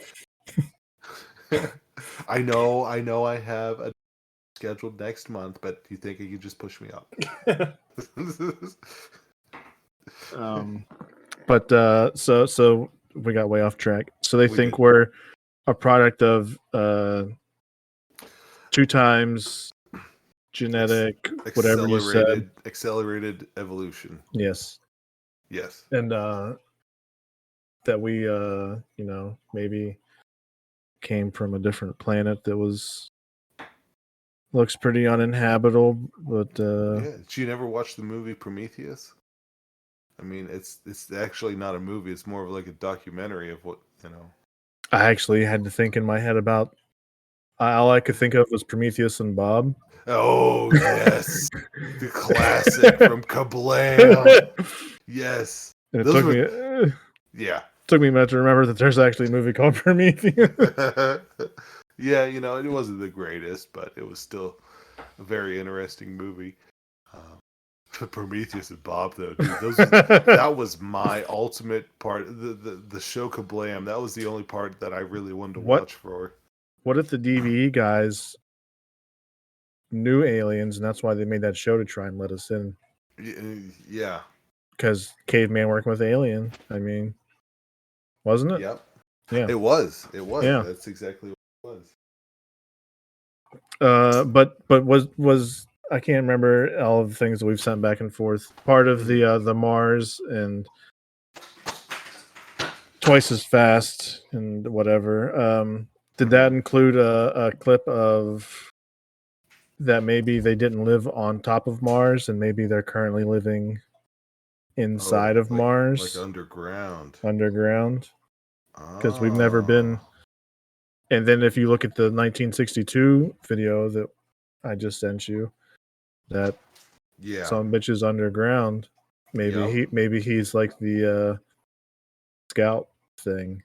I know I have a scheduled next month, but do you think you could just push me up? But so we got way off track. So they think we're a product of 2 times genetic, whatever you said, accelerated evolution. Yes. And that we maybe came from a different planet that looks pretty uninhabitable, but Did you never watch the movie Prometheus? I mean, it's actually not a movie. It's more of like a documentary of what. I actually had to think in my head about. All I could think of was Prometheus and Bob. Oh yes, the classic from Kablam. Yes, and it took me. Yeah, took me a minute to remember that there's actually a movie called Prometheus. Yeah, it wasn't the greatest, but it was still a very interesting movie. Prometheus and Bob, though, dude, that was my ultimate part. The show Kablam, that was the only part that I really wanted to watch for. What if the DVE guys knew aliens, and that's why they made that show to try and let us in? Yeah. Because caveman working with alien, I mean, wasn't it? Yep. Yeah. It was. Yeah. That's exactly what it was. But was I can't remember all of the things that we've sent back and forth. Part of the Mars and twice as fast and whatever. Did that include a clip of that maybe they didn't live on top of Mars and maybe they're currently living inside of Mars? Like underground. Underground. Because we've never been. And then if you look at the 1962 video that I just sent you, that some bitch is underground. Maybe he's like the scout thing,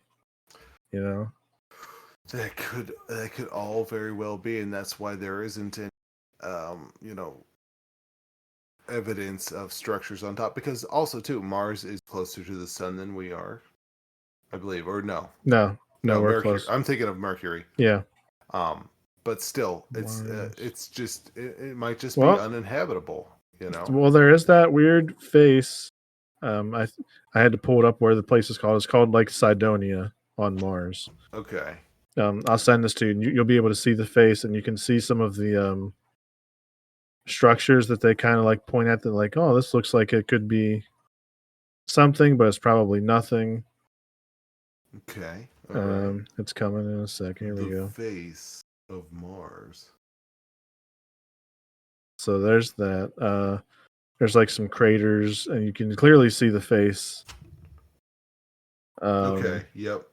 That could all very well be, and that's why there isn't any, evidence of structures on top. Because also too, Mars is closer to the sun than we are, I believe, or no, we're Mercury. close. I'm thinking of Mercury. Yeah. But still, it's just it might just be uninhabitable. Well, there is that weird face I had to pull it up where the place is called. It's called like Cydonia on Mars. Okay. I'll send this to you. And you'll be able to see the face, and you can see some of the structures that they kind of like point at. That like, oh, this looks like it could be something, but it's probably nothing. Okay. All right. It's coming in a second. Here we go. The face of Mars. So there's that. There's like some craters, and you can clearly see the face. Okay. Yep.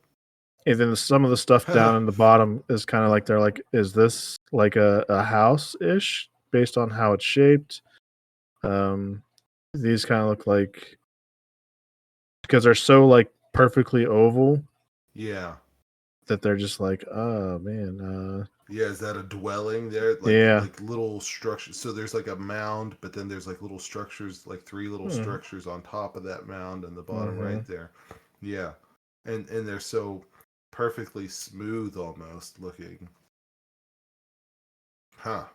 And then some of the stuff down in the bottom is kind of like they're like, is this like a house ish based on how it's shaped? These kind of look like, because they're so like perfectly oval. Yeah. That they're just like, oh man. Yeah, is that a dwelling there? Like, Yeah. Like little structures. So there's like a mound, but then there's like little structures, like 3 little structures on top of that mound and the bottom right there. Yeah. And they're so perfectly smooth almost looking. Huh.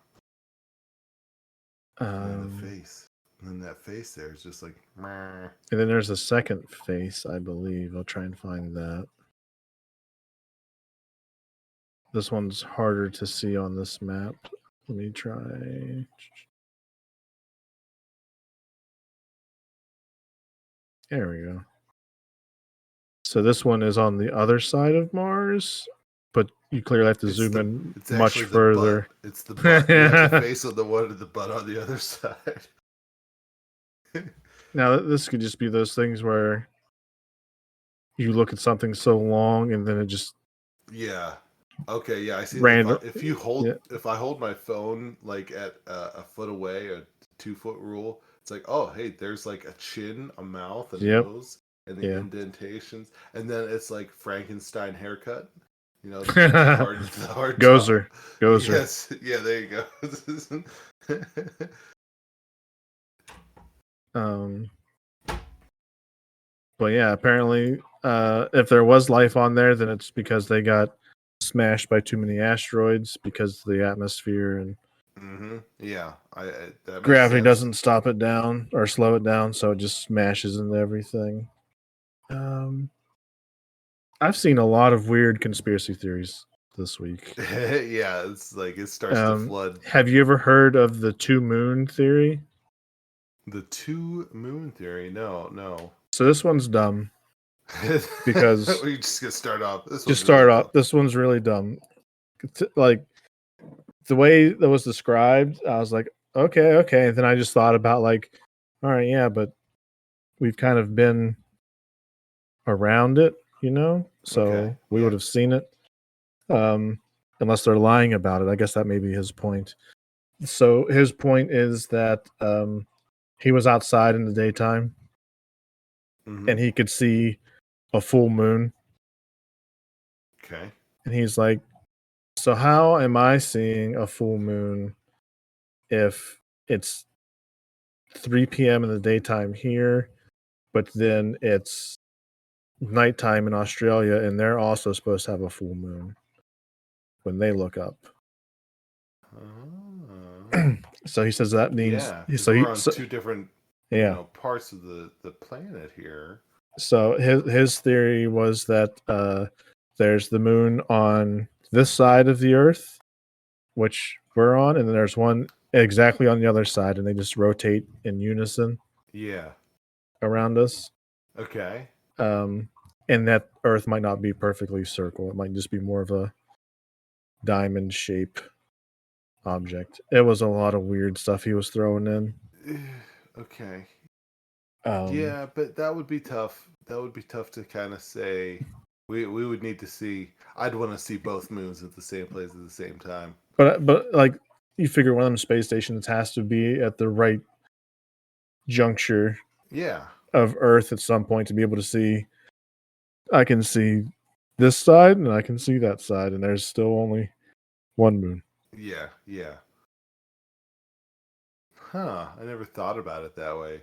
And the face. And then that face there is just like meh. And then there's a second face, I believe. I'll try and find that. This one's harder to see on this map. Let me try. There we go. So this one is on the other side of Mars, but you clearly have to zoom in much further. It's the butt. You have the face of the one and the butt on the other side. Now, this could just be those things where you look at something so long and then it just... Yeah. Okay, yeah, I see. Random. If I hold my phone like at a foot away, a 2-foot rule, it's like, oh, hey, there's like a chin, a mouth, a nose, and the indentations, and then it's like Frankenstein haircut. You know, the hard Gozer. Yes, yeah, there you go. But yeah, apparently, if there was life on there, then it's because they got smashed by too many asteroids because of the atmosphere and yeah, gravity doesn't stop it down or slow it down, so it just smashes into everything. I've seen a lot of weird conspiracy theories this week. Yeah, it's like it starts to flood. Have you ever heard of the 2 moon theory? The 2 moon theory? No. So this one's dumb. Because we just gonna start off. This one's really dumb. Like the way that was described, I was like, okay. And then I just thought about like, all right, yeah, but we've kind of been around it, you know, so we would have seen it. Unless they're lying about it. I guess that may be his point. So his point is that he was outside in the daytime and he could see a full moon. Okay. And he's like, so how am I seeing a full moon if it's 3 p.m. in the daytime here, but then it's nighttime in Australia and they're also supposed to have a full moon when they look up? So he says that means we're on 2 different parts of the planet here. So his theory was that there's the moon on this side of the Earth, which we're on, and then there's one exactly on the other side, and they just rotate in unison. Yeah. Around us. Okay. And that Earth might not be perfectly circle. It might just be more of a diamond shape object. It was a lot of weird stuff he was throwing in. Okay. Yeah, but that would be tough. That would be tough to kind of say. We would need to see. I'd want to see both moons at the same place at the same time. But like you figure one of them space stations has to be at the right juncture. Yeah. Of Earth at some point to be able to see. I can see this side and I can see that side, and there's still only one moon. Yeah. Huh. I never thought about it that way.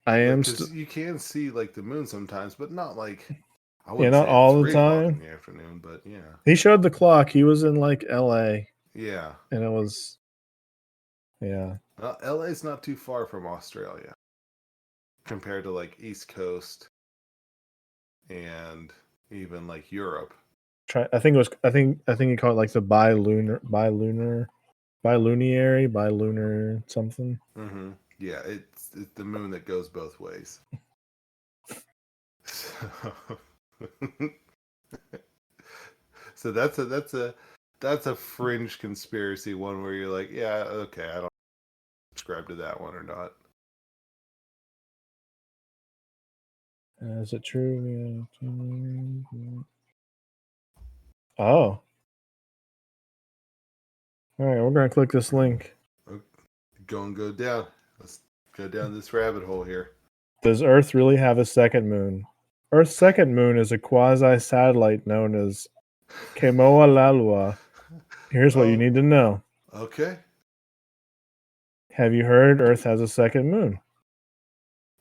Because you can see like the moon sometimes, but not like not all the time in the afternoon. But yeah, he showed the clock. He was in like L.A. Yeah, and it was LA's not too far from Australia. compared to like East Coast and even like Europe. I think you call it like the bilunar something. Mm-hmm. Yeah, it's the moon that goes both ways. So that's a fringe conspiracy one where you're like, yeah, okay, I don't subscribe to that one or not. Is it true? Oh. All right, we're going to click this link. Go down. Let's go down this rabbit hole here. Does Earth really have a second moon? Earth's second moon is a quasi-satellite known as Kemoalalua. Here's what you need to know. Okay. Have you heard Earth has a second moon?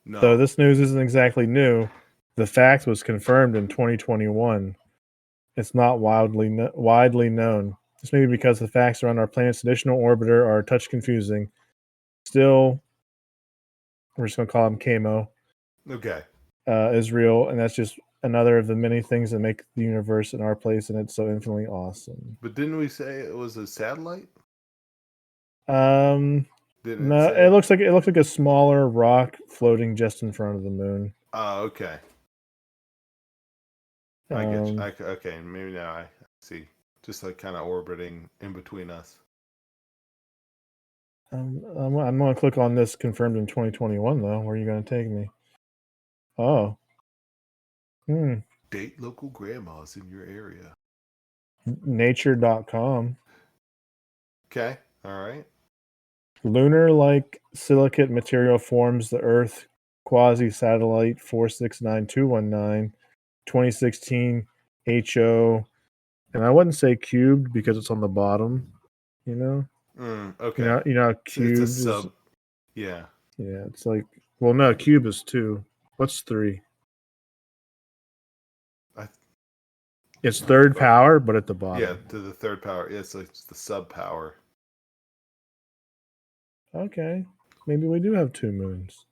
No. Though this news isn't exactly new, the fact was confirmed in 2021. It's not widely known. This may be because the facts around our planet's additional orbiter are a touch confusing. Still, we're just going to call him Kamo. Okay. Is real, and that's just another of the many things that make the universe and our place in it so infinitely awesome. But didn't we say it was a satellite? No, it looks like a smaller rock floating just in front of the moon. Oh, okay. I get you. Okay, maybe now I see. Just like kind of orbiting in between us. I'm going to click on this confirmed in 2021, though. Where are you going to take me? Oh. Date local grandmas in your area. Nature.com. Okay, all right. Lunar-like silicate material forms the Earth quasi-satellite 469219, 2016 HO, and I wouldn't say cubed because it's on the bottom, you know? Okay. You know how cubed it's a sub. Yeah. Yeah, it's like, well, no, cube is 2. What's 3? It's third power, but at the bottom. Yeah, to the third power. Yeah, it's like the sub power. Okay, maybe we do have 2 moons.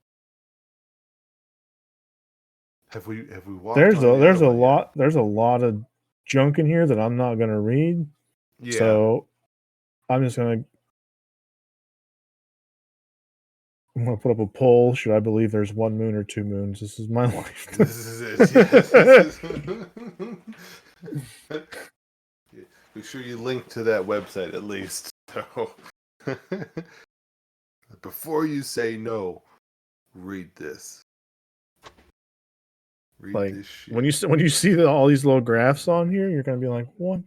Have we walked? There's a lot of junk in here that I'm not going to read. Yeah. So I'm going to put up a poll. Should I believe there's 1 moon or 2 moons? This is my life. This is it. Yes. Make sure you link to that website at least. So before you say no, read this. Read this shit. When you see all these little graphs on here, you're gonna be like, what?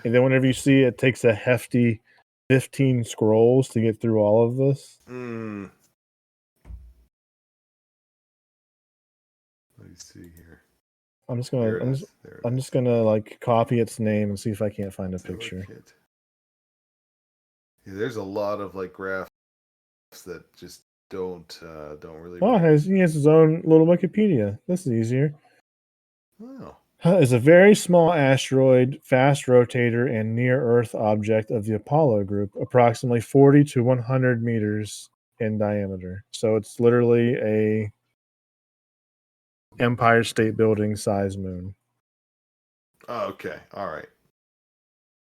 And then whenever you see it takes a hefty 15 scrolls to get through all of this. Let me see here. I'm just gonna like copy its name and see if I can't find a picture. Yeah, there's a lot of like graphs that just don't really. Oh, he has his own little Wikipedia. This is easier. Oh. Is a very small asteroid, fast rotator, and near-Earth object of the Apollo group, approximately 40 to 100 meters in diameter. So it's literally a Empire State Building size moon. Oh, okay. All right.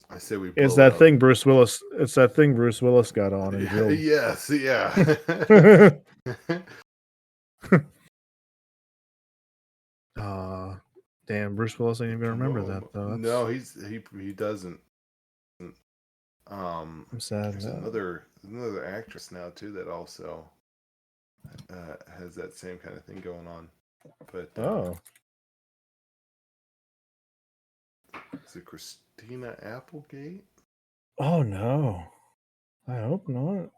I say we. It's that thing Bruce Willis. It's that thing Bruce Willis got on and drilled. Yes. Yeah. Damn, Bruce Willis ain't even gonna remember that though. No, he doesn't. I'm sad. There's another actress now too that also has that same kind of thing going on. But is it Christina Applegate? Oh no, I hope not.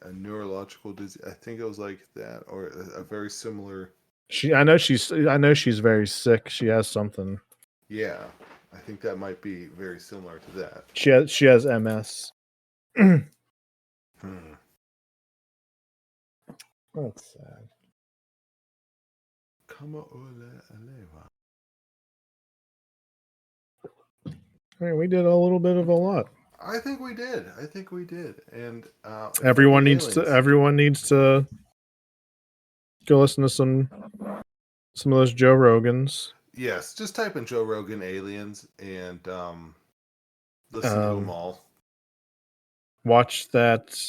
A neurological disease. I think it was like that, or a very similar. I know she's very sick. She has something. Yeah, I think that might be very similar to that. She has MS. That's sad. All right, we did a little bit of a lot. I think we did. And everyone needs to go listen to some of those Joe Rogans. Yes, just type in Joe Rogan aliens and listen to them all. Watch that.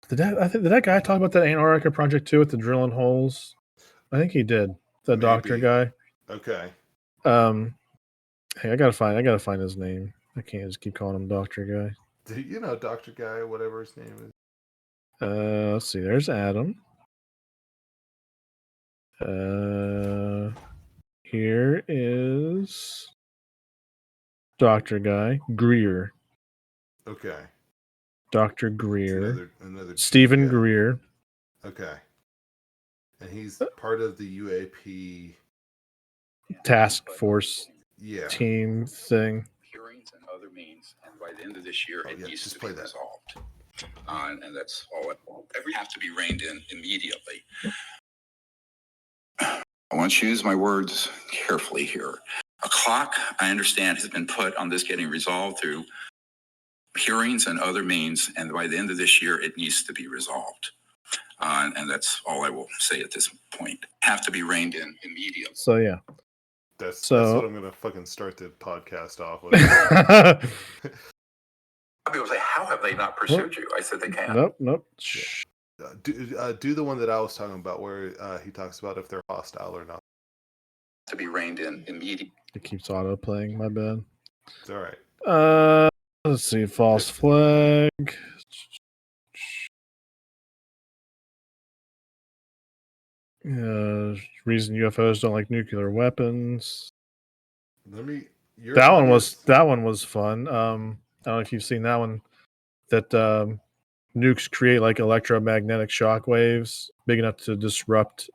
Did that guy talk about that Antarctica project too with the drilling holes? I think he did. The Maybe. doctor guy. Okay. Hey, I gotta find his name. I can't just keep calling him Doctor Guy. You know, Doctor Guy, whatever his name is. Let's see. There's Adam. Here is Doctor Guy Greer. Okay. Dr. Greer. Another Stephen guy. Greer. Okay. And he's part of the UAP task force team thing. Hearings and other means, and by the end of this year, it needs to be resolved. And that's all it have to be reined in immediately. I want you to use my words carefully here. A clock, I understand, has been put on this getting resolved through hearings and other means, and by the end of this year, it needs to be resolved. And that's all I will say at this point. Have to be reined in immediately. So, yeah. That's what I'm going to fucking start the podcast off with. People say, how have they not pursued you? I said they can't. Nope. Yeah. Do the one that I was talking about where he talks about if they're hostile or not. To be reined in immediately. It keeps auto playing. My bad. It's all right. Let's see. False flag. Reason UFOs don't like nuclear weapons. That one was fun. I don't know if you've seen that one. That nukes create like electromagnetic shock waves big enough to disrupt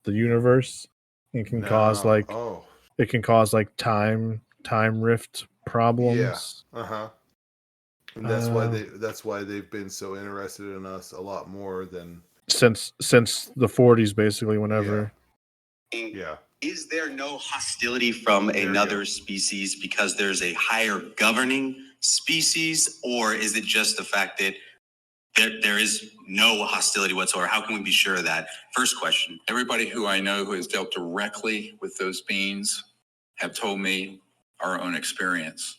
the universe. It can cause time rift problems. Yeah. And that's why they've been so interested in us a lot more than since the 40s, basically. Whenever. Yeah. Is there no hostility from another species because there's a higher governing species, or is it just the fact that there is no hostility whatsoever? How can we be sure of that? First question. Everybody who I know who has dealt directly with those beings have told me our own experience,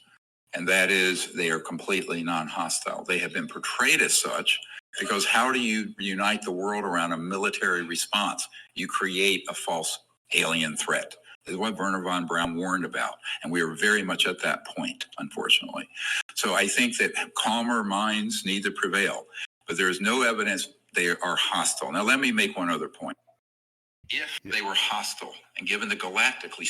and that is they are completely non-hostile. They have been portrayed as such because how do you unite the world around a military response? You create a false alien threat. This is what Werner von Braun warned about, and we are very much at that point, unfortunately. So I think that calmer minds need to prevail, but there is no evidence they are hostile. Now, let me make one other point. If they were hostile, and given the galactically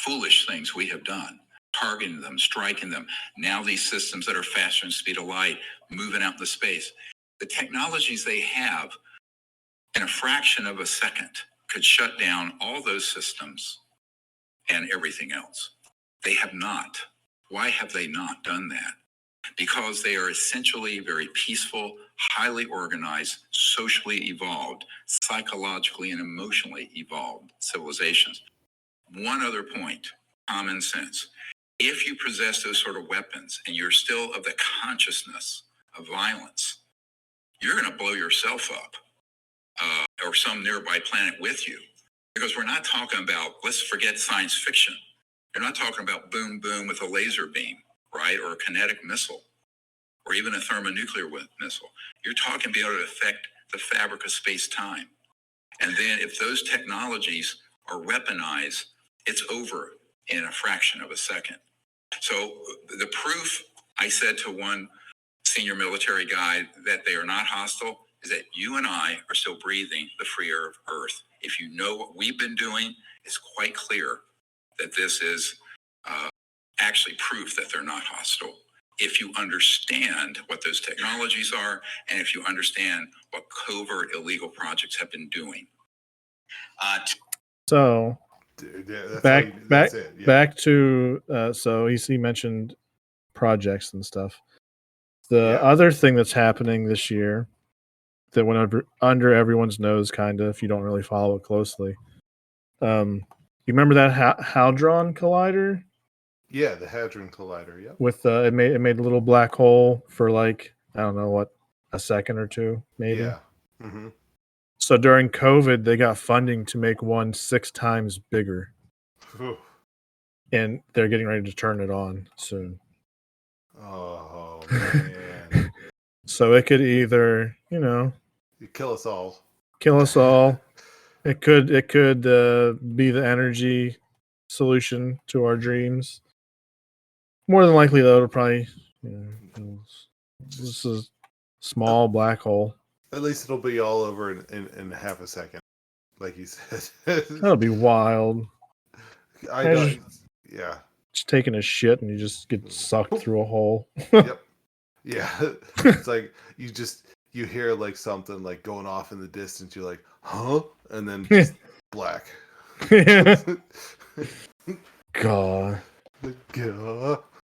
foolish things we have done, targeting them, striking them, now these systems that are faster than the speed of light, moving out into space, the technologies they have in a fraction of a second could shut down all those systems and everything else. They have not. Why have they not done that? Because they are essentially very peaceful, highly organized, socially evolved, psychologically and emotionally evolved civilizations. One other point, common sense. If you possess those sort of weapons and you're still of the consciousness of violence, you're going to blow yourself up or some nearby planet with you. Because we're not talking about, let's forget science fiction. You're not talking about boom, boom with a laser beam, right? Or a kinetic missile, or even a thermonuclear missile. You're talking about able to affect the fabric of space-time. And then if those technologies are weaponized, it's over in a fraction of a second. So the proof, I said to one senior military guy that they are not hostile, is that you and I are still breathing the free air of Earth. If you know what we've been doing, it's quite clear that this is actually proof that they're not hostile. If you understand what those technologies are, and if you understand what covert illegal projects have been doing. So back to so he mentioned projects and stuff. The other thing that's happening this year that went under everyone's nose, kind of, if you don't really follow it closely. You remember that Hadron Collider? Yeah, the Hadron Collider. Yep. With it made a little black hole for like, I don't know what, a second or two maybe. Yeah. Mm-hmm. So during COVID, they got funding to make one 6 times bigger, and they're getting ready to turn it on soon. Oh man! So it could either, You kill us all. kill us all. It could be the energy solution to our dreams. More than likely, though, it'll probably this is small black hole. At least it'll be all over in half a second, like you said. That'll be wild. I know. Yeah. Just taking a shit and you just get sucked through a hole. Yep. Yeah. It's like you hear like something like going off in the distance. You're like, huh? And then just black. God.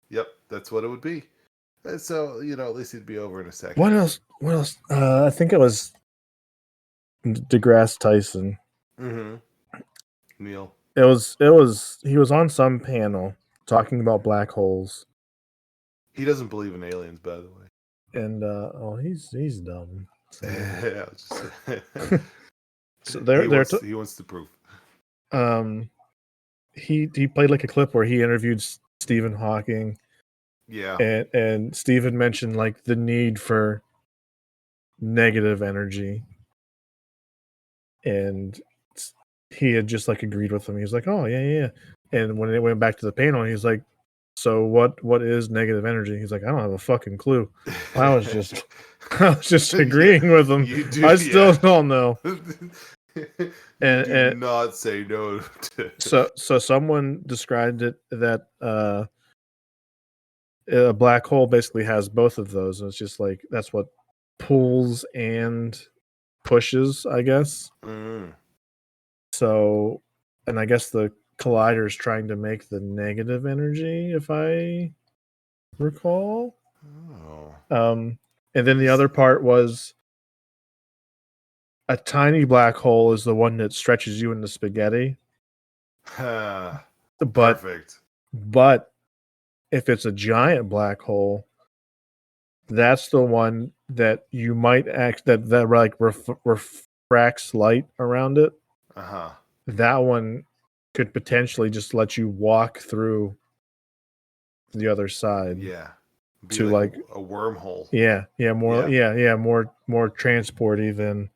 Yep, that's what it would be. And so, at least it'd be over in a second. What else? I think it was deGrasse Tyson. Mm-hmm. Neil. He was on some panel talking about black holes. He doesn't believe in aliens, by the way. And he's dumb. So, Yeah. so he wants to prove. He played like a clip where he interviewed Stephen Hawking. Yeah. And Stephen mentioned like the need for negative energy. And he had just like agreed with him. He was like, "Oh yeah." And when it went back to the panel, he's like, "So what is negative energy?" He's like, "I don't have a fucking clue." I was just agreeing with him. I still don't know. Do not say no to... So someone described it that a black hole basically has both of those, and it's just like that's what pulls and pushes, I guess. So, and I guess the collider is trying to make the negative energy, if I recall. And then the other part was a tiny black hole is the one that stretches you into spaghetti. Perfect. But if it's a giant black hole, that's the one that you might that like refracts light around it. That one could potentially just let you walk through the other side. Yeah. To like a wormhole. Yeah, more transporty than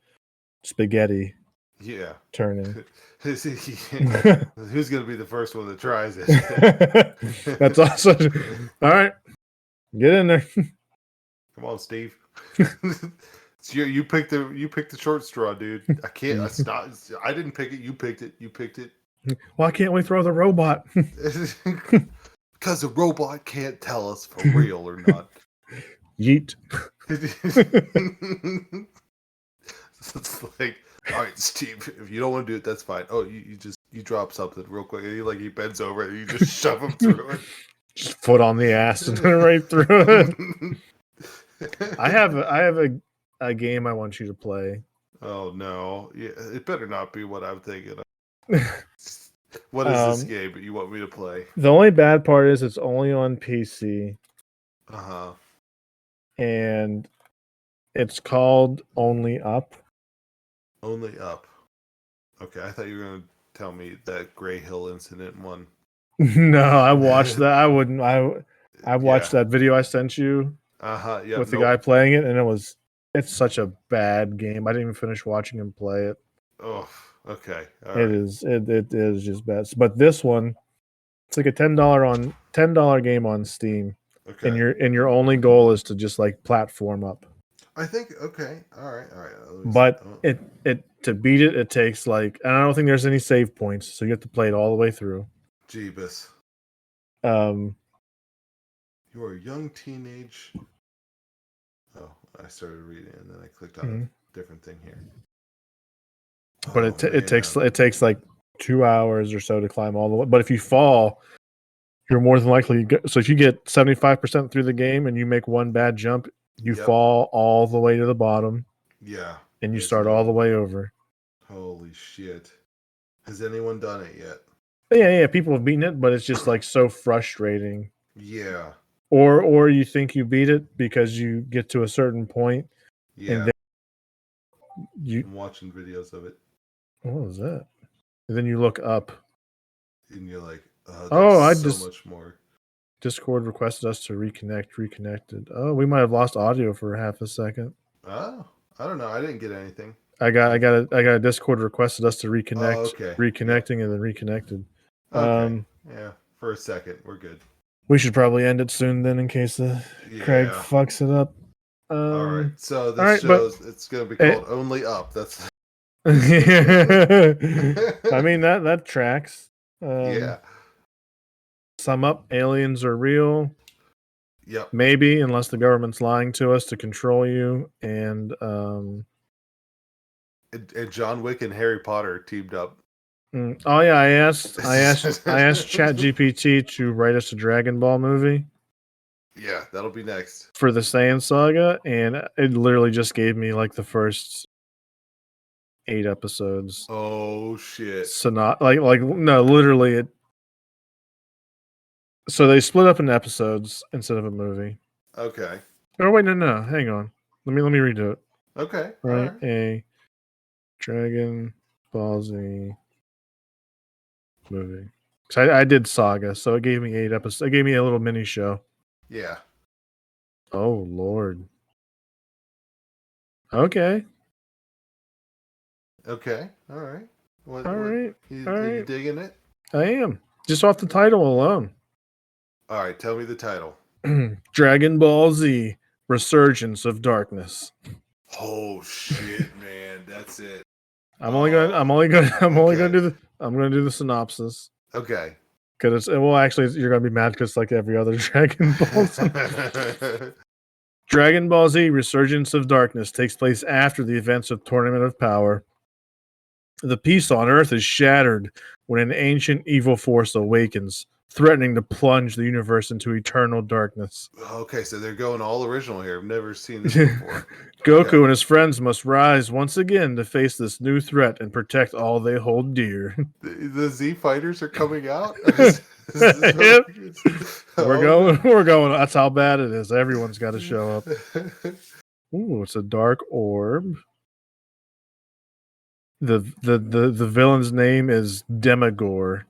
spaghetti. Yeah. Turning. Who's gonna be the first one that tries it? That's also all right. Get in there. Come on, Steve. You picked the short straw, dude. I can't. I didn't pick it. You picked it. Why can't we throw the robot? Because the robot can't tell us for real or not. Yeet. It's like, all right, Steve, if you don't want to do it, that's fine. Oh, you drop something real quick. And he bends over and you just shove him through it. Just foot on the ass and right through it. I have a game I want you to play. Oh no! Yeah, it better not be what I'm thinking of. What is this game that you want me to play? The only bad part is it's only on PC. And it's called Only Up. Only Up. Okay, I thought you were going to tell me that Gray Hill incident one. No, I watched that. I watched that video I sent you. Yeah. With the guy playing it, and it's such a bad game. I didn't even finish watching him play it. Oh, okay. It is just bad. But this one, it's like a $10 game on Steam. Okay. And your only goal is to just like platform up. I think okay. All right. But it to beat it takes like, and I don't think there's any save points, so you have to play it all the way through. Jeebus. You are a young teenage. Oh, I started reading and then I clicked on a different thing here. But it takes like 2 hours or so to climb all the way. But if you fall, you're more than likely. So if you get 75% through the game and you make one bad jump, you fall all the way to the bottom. Yeah. And you start all the way over. Holy shit! Has anyone done it yet? Yeah, people have beaten it, but it's just like so frustrating. Yeah. Or you think you beat it because you get to a certain point, Yeah. and then I'm watching videos of it. What was that? And then you look up. And you're like, there's much more. Discord requested us to reconnected. Oh, we might have lost audio for half a second. Oh, I don't know. I didn't get anything. I got a Discord requested us to reconnect. Oh, okay. Reconnecting and then reconnected. Okay. Yeah. For a second, we're good. We should probably end it soon then, in case Craig fucks it up. All right. So this shows it's going to be called Only Up. That's. I mean that tracks. Yeah. Sum up: aliens are real. Yep. Maybe, unless the government's lying to us to control you. And John Wick and Harry Potter teamed up. Oh yeah, I asked ChatGPT to write us a Dragon Ball movie. Yeah, that'll be next for the Saiyan saga, and it literally just gave me like the first 8 episodes. Oh shit! So not like no, literally it. So they split up in episodes instead of a movie. Okay. Oh wait, no, hang on. Let me redo it. Okay. Right, a Dragon Ball Z movie. So I did Saga, so it gave me 8 episodes. It gave me a little mini show. Yeah. Oh Lord. Okay. Okay. All right. All right. You digging it? I am. Just off the title alone. All right. Tell me the title. Dragon Ball Z: Resurgence of Darkness. Oh shit, man! That's it. I'm only gonna do the synopsis. Okay. Because you're gonna be mad because like every other Dragon Ball Z. Dragon Ball Z: Resurgence of Darkness takes place after the events of Tournament of Power. The peace on Earth is shattered when an ancient evil force awakens, threatening to plunge the universe into eternal darkness. Okay, so they're going all original here. I've never seen this before. Goku and his friends must rise once again to face this new threat and protect all they hold dear. The Z fighters are coming out? We're going. That's how bad it is. Everyone's got to show up. Ooh, it's a dark orb. The villain's name is Demogorgon.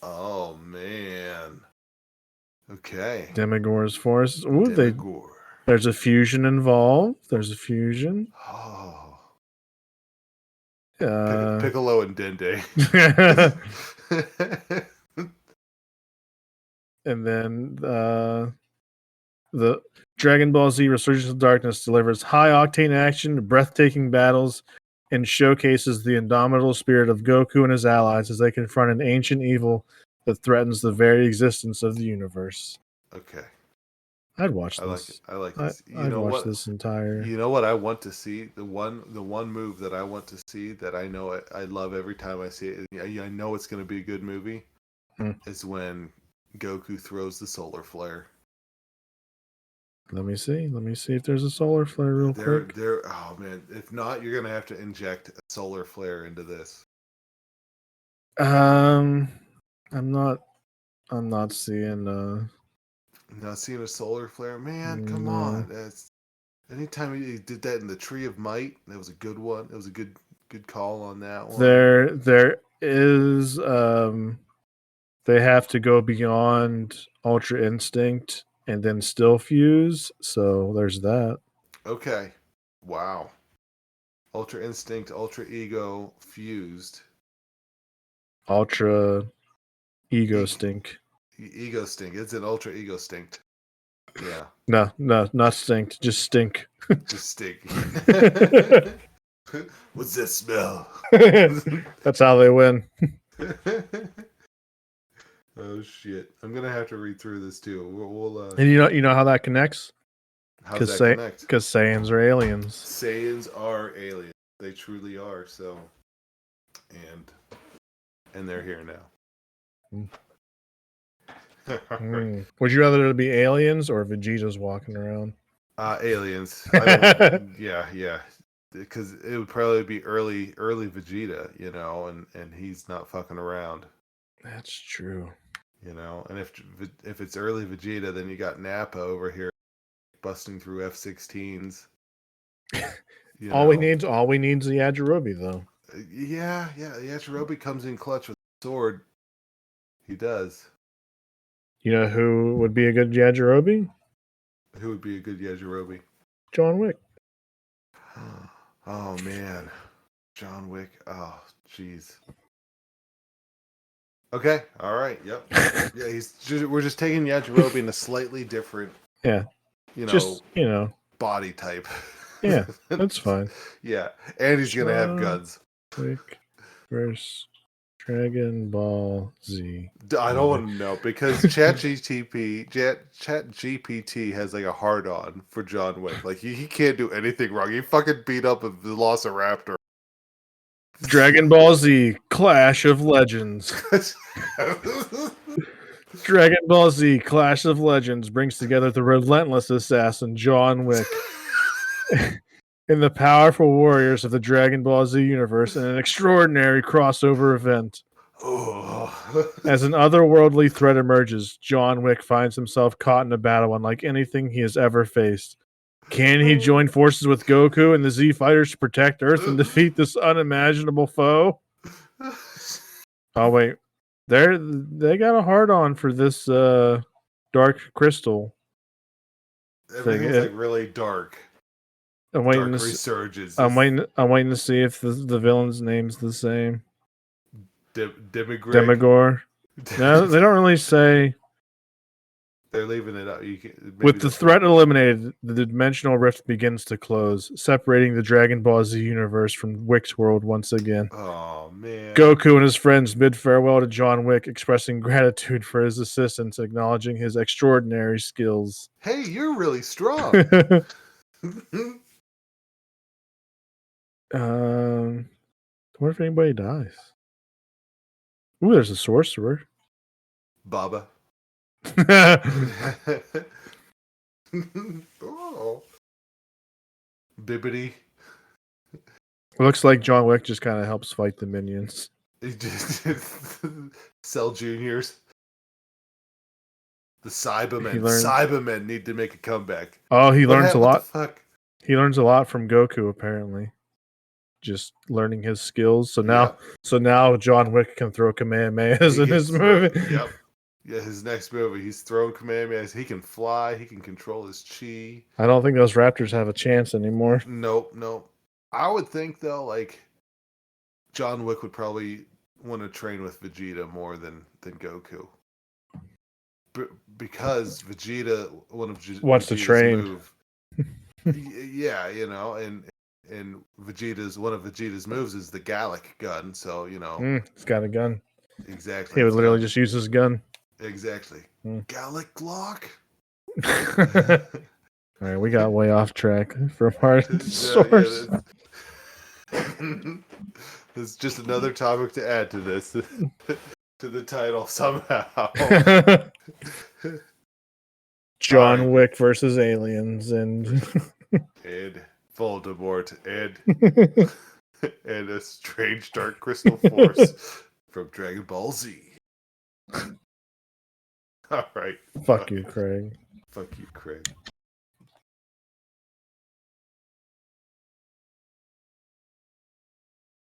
Oh man. Okay. Demogorgon's force. Ooh, there's a fusion involved. There's a fusion. Oh. Piccolo and Dende. And then the Dragon Ball Z Resurgence of Darkness delivers high-octane action, breathtaking battles, and showcases the indomitable spirit of Goku and his allies as they confront an ancient evil that threatens the very existence of the universe. Okay. I'd watch this. I like this. I'd watch this entire. You know what I want to see? The one move that I want to see that I know I love every time I see it. I know it's going to be a good movie. Is when Goku throws the solar flare. Let me see if there's a solar flare real quick. Oh man, if not, you're gonna have to inject a solar flare into this. I'm not seeing. Not seeing a solar flare, man. Come on, anytime he did that in the Tree of Might, that was a good one. It was a good call on that one. There is. They have to go beyond Ultra Instinct and then still fuse, so there's that. Okay. Wow. Ultra Instinct, Ultra Ego, fused. Ultra Ego Stink. Ego Stink. It's an Ultra Ego Stink. Yeah. No, not Stink. Just Stink. Just Stink. What's that smell? That's how they win. Oh shit! I'm gonna have to read through this too. We'll and you know how that connects? How does that connect? Because Saiyans are aliens. Saiyans are aliens. They truly are. So, and they're here now. Would you rather it be aliens or Vegeta's walking around? Aliens. Yeah. Because it would probably be early Vegeta, and he's not fucking around. That's true. You know, and if it's early Vegeta, then you got Nappa over here busting through F-16s. All we need is the Yajirobe, though. Yeah. Yajirobe comes in clutch with a sword. He does. You know who would be a good Yajirobe? Who would be a good Yajirobe? John Wick. Oh man, John Wick. Oh jeez. Okay. All right. Yep. Yeah. We're just taking Yajirobe in a slightly different. Yeah. Body type. Yeah, that's fine. Yeah, and he's gonna have guns. Wick versus Dragon Ball Z. I don't want to know because ChatGPT has like a hard on for John Wick. Like he can't do anything wrong. He fucking beat up a Velociraptor. Dragon Ball Z Clash of Legends. Dragon Ball Z Clash of Legends brings together the relentless assassin John Wick and the powerful warriors of the Dragon Ball Z universe in an extraordinary crossover event. As an otherworldly threat emerges, John Wick finds himself caught in a battle unlike anything he has ever faced. Can he join forces with Goku and the Z Fighters to protect Earth and defeat this unimaginable foe? Oh wait, they got a hard on for this Dark Crystal. Everything's like really dark. I'm waiting dark resurges. I'm waiting to see if the villain's name's the same. Demigore. No, they don't really say. They're leaving it up. With the threat eliminated, the dimensional rift begins to close, separating the Dragon Ball Z universe from Wick's world once again. Oh, man. Goku and his friends bid farewell to John Wick, expressing gratitude for his assistance, acknowledging his extraordinary skills. Hey, you're really strong. I wonder if anybody dies. Ooh, there's a sorcerer. Baba. Oh. Bibbidi. Looks like John Wick just kind of helps fight the minions. Cell Juniors. The Cybermen. Learned... Cybermen need to make a comeback. Oh, he learns a lot. Fuck? He learns a lot from Goku, apparently. Just learning his skills. So now John Wick can throw Kamehamehas in his movie. Yep. Yeah, his next movie, he's throwing Kamehamehas. He can fly. He can control his chi. I don't think those Raptors have a chance anymore. Nope. I would think, though, like, John Wick would probably want to train with Vegeta more than Goku. Because Vegeta, wants to train. Move, yeah, and one of Vegeta's moves is the Gallic gun, so he's got a gun. Exactly. He would literally just use his gun. Exactly. Gallic Glock. All right, we got way off track from our source. There's just another topic to add to this, to the title somehow. John Wick versus aliens and Voldemort and a strange dark crystal force from Dragon Ball Z. All right. Fuck you, Craig. Fuck you, Craig.